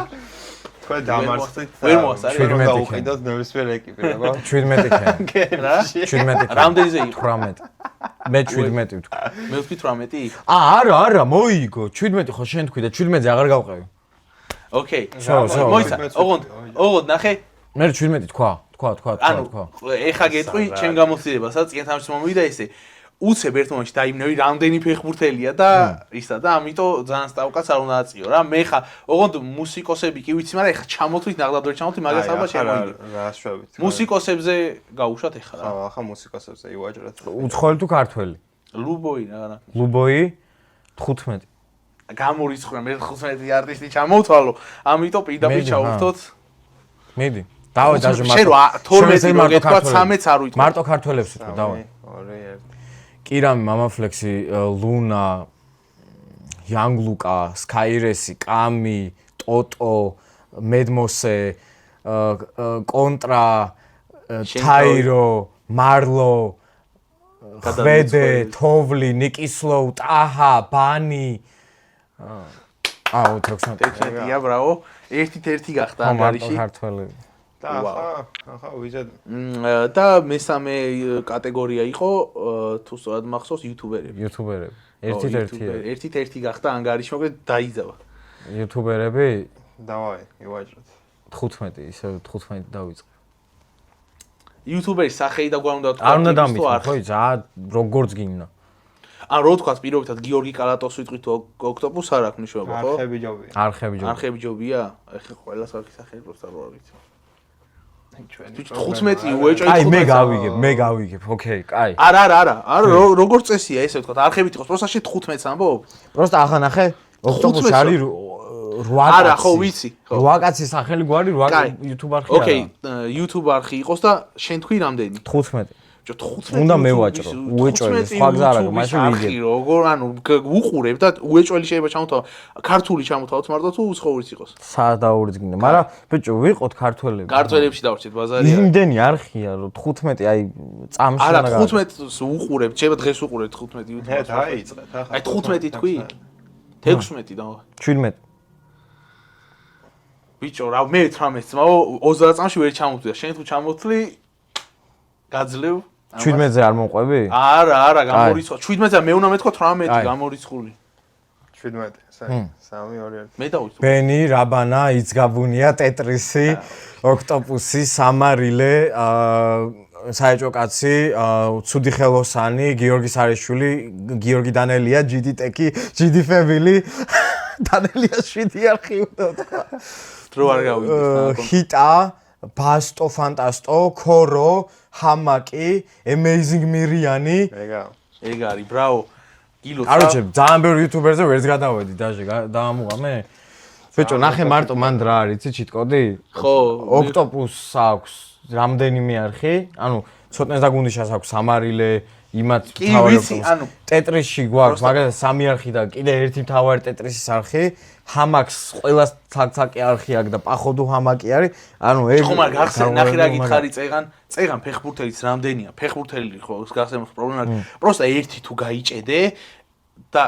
თქვენ დამარცხეთ. ვერ მოვასწარი? გავუყიდოთ ნებისმიერ ეკიპირება. 17 ქენ. რა? 17 ქენ. რამდენზე იყო? 18. მე 17 ვთქვა. მე ვთქვი 18? არა, მოიგო. 17 ხო შენ თქვი და 17-ზე აღარ გავყევი. ოკეი. შო. მოიცა, ოღონდ ნახე. მე 17 თქვა. ანუ ეხა გეტყვი ჩემ გამოცდილებასაც წინ თამაშს მომივიდა ესე. უცებ ერთ მომენტში დაიმნევი რამდენი ფეხბურთელია და ისა და ამიტომ ძალიან სტავკაც არ უნდა აწიო რა. მე ხა ოღონდ მუსიკოსები კი ვიცი, მაგრამ ეხა ჩამოთვლით ნაღდად ვერ ჩამოთვლით, მაგას ალბათ შემოიგე. რა შვებით. მუსიკოსებზე გავუშვათ ეხა რა. ახლა მუსიკოსებზე ივაჭრეთ. უცხოელი თუ ქართველი? ლუბოი რა. ლუბოი 15. გამორიცხვა მე 15 არტისტი ჩამოვთვალო, ამიტომ პირდაპირ ჩავვრთოთ. მიდი. დავე დაჟე მარტო. შენ 12 მოგეთქვა 13-ს არ ვიტყვი. მარტო ქართველებს ვიტყვი, დავე. 2 1 კირამი, მამაფლექსი, ლუნა, იანგლუკა, სკაირესი, კამი, ტოტო, მედმოსე, კონტრა, თაირო, მარლო, ხვედე, თოვლი, ნიკისლოუ, ტაჰა, ბანი. აუ, 16-ია, ბრავო. 1-1 გახდა ანგარიში. ქართველი. და ახლა ვიზეთ. და მესამე კატეგორია იყო თუ სწორად მახსოვს იუთუბერები. იუთუბერები. 1-1-ია. 1-1 გახდა ანგარიში, მაგრამ დაიძაბა. იუთუბერები დავაი, ივაჭრეთ. 15, ისე 15 დავიწყე. იუთუბერის სახეი და გვარ უნდა თქვა. არ უნდა დამიწყო, ხო, ზა როგორც გინდა. ან რო თქვა პირობითად გიორგი კალატოს ვიტყვით ოქტოპუს არ აქვს მნიშვნელობა, ხო? არხები ჯობია. ეხლა ყველა სახის სახელი პროსტა რო არ ვიცი. 15 უეჭო 15. აი მე გავიგებ, ოკეი, კაი. არა, როგორც წესია ესე ვთქვა, არხებით იყოს, პროსტა შე 15-ს ამბობ? პროსტა ახლა ნახე, ოქტოპუსი არის 8 კაცი. არა, ხო ვიცი, ხო. 8 კაცის სახელი გვარი 8 YouTube არხი არა. ოკეი, YouTube არხი იყოს და შენ თქვი რამდენი? 15. 15 უნდა მევაჭრო, უეჭველი, სხვა გზა არა, მაშინ ვიგებ. როგორ ანუ უყურებ და უეჭველი შეიძლება ჩამოთავ, ქართული ჩამოთავოთ მარტო თუ უცხოურიც იყოს. სადაურიძგინდა, მაგრამ ბიჭო, ვიყოთ ქართველები. ქართველებში დავარჩეთ ბაზარია. იმდენი არხია, რომ 15 აი წამში არა, 15-ს უყურებ, შეიძლება დღეს უყურებ 15 YouTube-ს. აი 15 თქვი? 16 და 17. ბიჭო, რა მე 18-ს, მაგრამ 30 წამში ვერ ჩამოვთვლი და შენ თუ ჩამოვთვლი გაძლევ 17-ზე არ მომყვები? არა, გამორიცხვა. 17-ზე მე უნდა მეთქვა 18 გამორიცხული. 17, 3 2 1. მე დავიწყო. ბენი, რაბანა, იცგაბუნია, ტეტრისი, ოქტოპუსი, სამარილე, საეჭო კაცი, ცუდი ხელოსანი, გიორგი სარიშვილი, გიორგი დანელია, ჯიდი ტეკი, ჯიდი ფებილი, დანელია 7 არხი უნდა თქვა. დრო არ გავიგე. ჰიტა, ბასტო, ფანტასტო, ქორო, ჰამაკი, amazing მირიანი. ეგ არის, ბრავო. გილო. კაროჩე, ძალიან ბევრი იუთუბერზე ვერც გადავედი, დაჟე, დაამუღამე. ბიჭო, ნახე მარტო მან რა არის, იცი ჩიტკოდი? ხო. ოქტოპუსს აქვს რამდენიმე არხი, ანუ ცოტნეს დაგუნდიშას აქვს სამარილე, იმათ მთავარი ოქტოპუსი. ტეტრისში გვაქვს, მაგალითად 3 არხი და კიდე ერთი მთავარი ტეტრისის არხი. ჰამაკს ყველას ცაკ-ცაკი არხი აქვს და პახოდუ ჰამაკი არის. ანუ ეგ ხომ არ გახსენ, ნახე რა გითხარი წეგან ფეხბურთელიც რამდენია? ფეხბურთელი ხო გახსენ პრობლემა. პროსტა ერთი თუ გაიჭედე და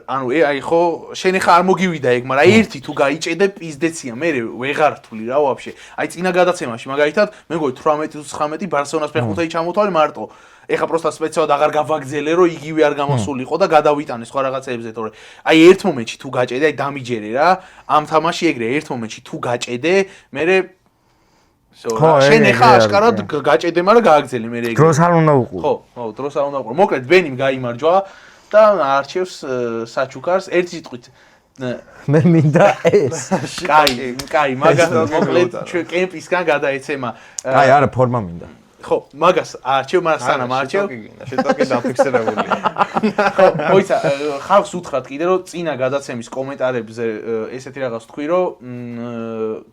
ანუ აი ხო შენ ხა არ მოგივიდა ეგ, მაგრამ ერთი თუ გაიჭედე პიზდეცია, მე ვეღარ თვლი რა ვაფშე. აი წინა გადაცემაში მაგალითად მე მგონი 18-19 ბარსელონას ფეხბურთელი ჩამოთვალე მარტო. ეხა პროსტა სპეციალად აღარ გავაგზელე, რომ იგივე არ გამოსულიყო და გადავიტანე სხვა რაღაცეებზე, თორე აი ერთ მომენტში თუ გაჭედე, აი დამიჯერე რა, ამ თამაში ეგრე ერთ მომენტში თუ გაჭედე, მე შენ ეხა აშკარად გაჭედე, მაგრამ გააგზელე მე ეგრე. დროს არ უნდა უყურო. ხო, დროს არ უნდა უყურო. მოკლედ ბენიმ გაიმარჯვა და არჩევს საჩუქარს ერთ სიტყვით. მე მინდა ეს. კაი, მაგას მოკლედ ჩვენ კემპისგან გადაეცემა. აი არა ფორმა მინდა. ხო, მაგას არჩევ, მაგრამ სანამ არჩევ. შეტოკი დაფიქსირებულია. ხო, მოიცა, ხალხს უთხრათ კიდე რომ წინა გადაცემის კომენტარებზე ესეთი რაღაც თქვი რომ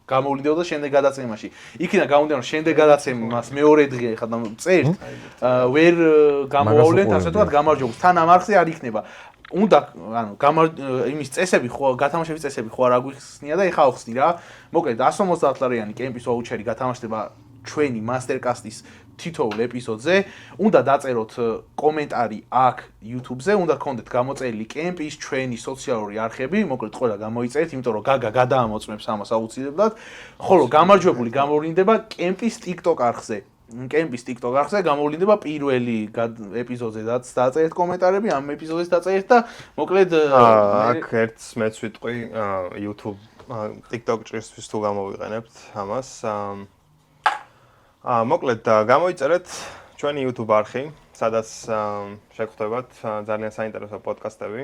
გამოვლინდეო და შემდეგ გადაცემაში. იქიდან გამომდინარე რომ შემდეგ გადაცემას მეორე დღე ხა წერთ, ვერ გამოავლენთ ასე ვთქვათ გამარჯვებას. თან ამ არხზე არ იქნება. უნდა, ანუ იმის წესები ხო, გათამაშების წესები ხო არ აგვიხსნია და ეხა ახსნი რა. მოკლედ 150 ლარიანი კემპის ვაუჩერი გათამაშდება ჩვენი მასტერკასტის თითოეულ ეპიზოდზე. უნდა დაწეროთ კომენტარი აქ YouTube-ზე, უნდა გქონდეთ გამოწერილი კემპის ჩვენი სოციალური არხები, მოკლედ ყველა გამოიწერეთ, იმიტომ რომ გაგა გადაამოწმებს ამას აუცილებლად. ხოლო გამარჯვებული გამოვლინდება კემპის TikTok არხზე. კემპის TikTok არხზე გამოვლინდება პირველი ეპიზოდზე დაწერეთ კომენტარები, ამ ეპიზოდს დაწერეთ და მოკლედ აქ ერთს მეც ვიტყვი YouTube TikTok ჭირსთვის თუ გამოვიყენებთ ამას. მოკლედ გამოიწერეთ ჩვენი YouTube არხი, სადაც შეგხვდებათ ძალიან საინტერესო პოდკასტები,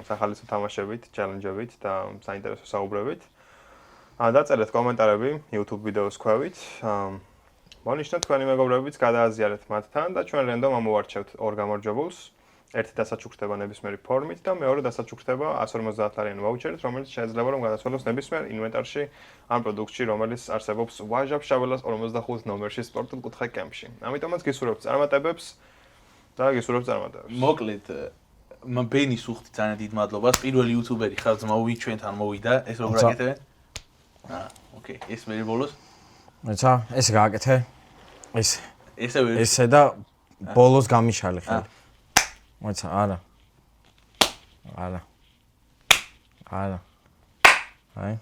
სახალისო თამაშებით, ჩელენჯებით და საინტერესო საუბრებით. დაწერეთ კომენტარები YouTube ვიდეოს ქვევით. მონიშნოთ თქვენი მეგობრებიც, გადააზიარეთ მათთან და ჩვენ რენდომ ამოვარჩევთ ორ გამარჯვებულს. ერთი დასაჩუქრდება ნებისმიერი ფორმით და მეორე დასაჩუქრდება 150 ლარიანი ვაუჩერით, რომელიც შეიძლება რომ გადასვლოს ნებისმიერ ინვენტარში ან პროდუქტში, რომელიც არსებობს ვაჟა-ფშაველას 45 ნომერში სპორტულ კუთხე კემპში. ამიტომაც გისურვებთ წარმატებებს და გისურვებთ წარმატებებს. მოკლედ ბენის უხდი ძალიან დიდ მადლობას. პირველი იუთუბერი ხარ ძმა ჩვენთან მოვიდა, ეს როგორ აკეთებენ? ოკეი, ეს მე ბოლოს. მეცა, ეს გააკეთე. ესე და ბოლოს გამიშალე ხელი. მოიცა, არა. აი.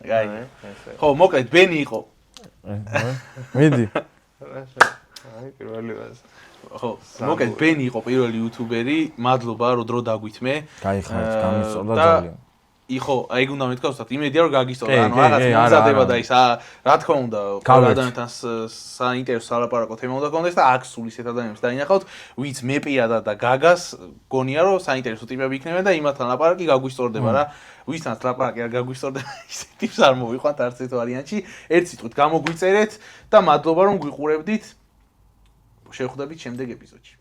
ხო, მოკლედ ბენი იყო. მიდი. აი, პირველი ვაზ. ხო, მოკლედ ბენი იყო პირველი იუთუბერი. მადლობა, რომ დრო დაგვითმე. გაიხარეთ, გამისწორდა ძალიან. იხო, აი გუნდა მეთქვა უბრალოდ იმედია რომ გაგისწორდა, ანუ რაღაც მომზადება და ის რა თქმა უნდა, ყველა ადამიანთან საინტერესო სალაპარაკო თემა უნდა გქონდეს და აქ სულ ისეთ ადამიანებს დაინახავთ, ვინც მე პირადად და გაგას გონია რომ საინტერესო ტიპები იქნებიან და იმათთან ლაპარაკი გაგვისწორდება რა. ვისთანაც ლაპარაკი არ გაგვისწორდება, ისეთ ტიპს არ მოვიყვანთ არც ერთ ვარიანტში. ერთ სიტყვით გამოგვიწერეთ და მადლობა რომ გვიყურებდით. შევხვდებით შემდეგ ეპიზოდში.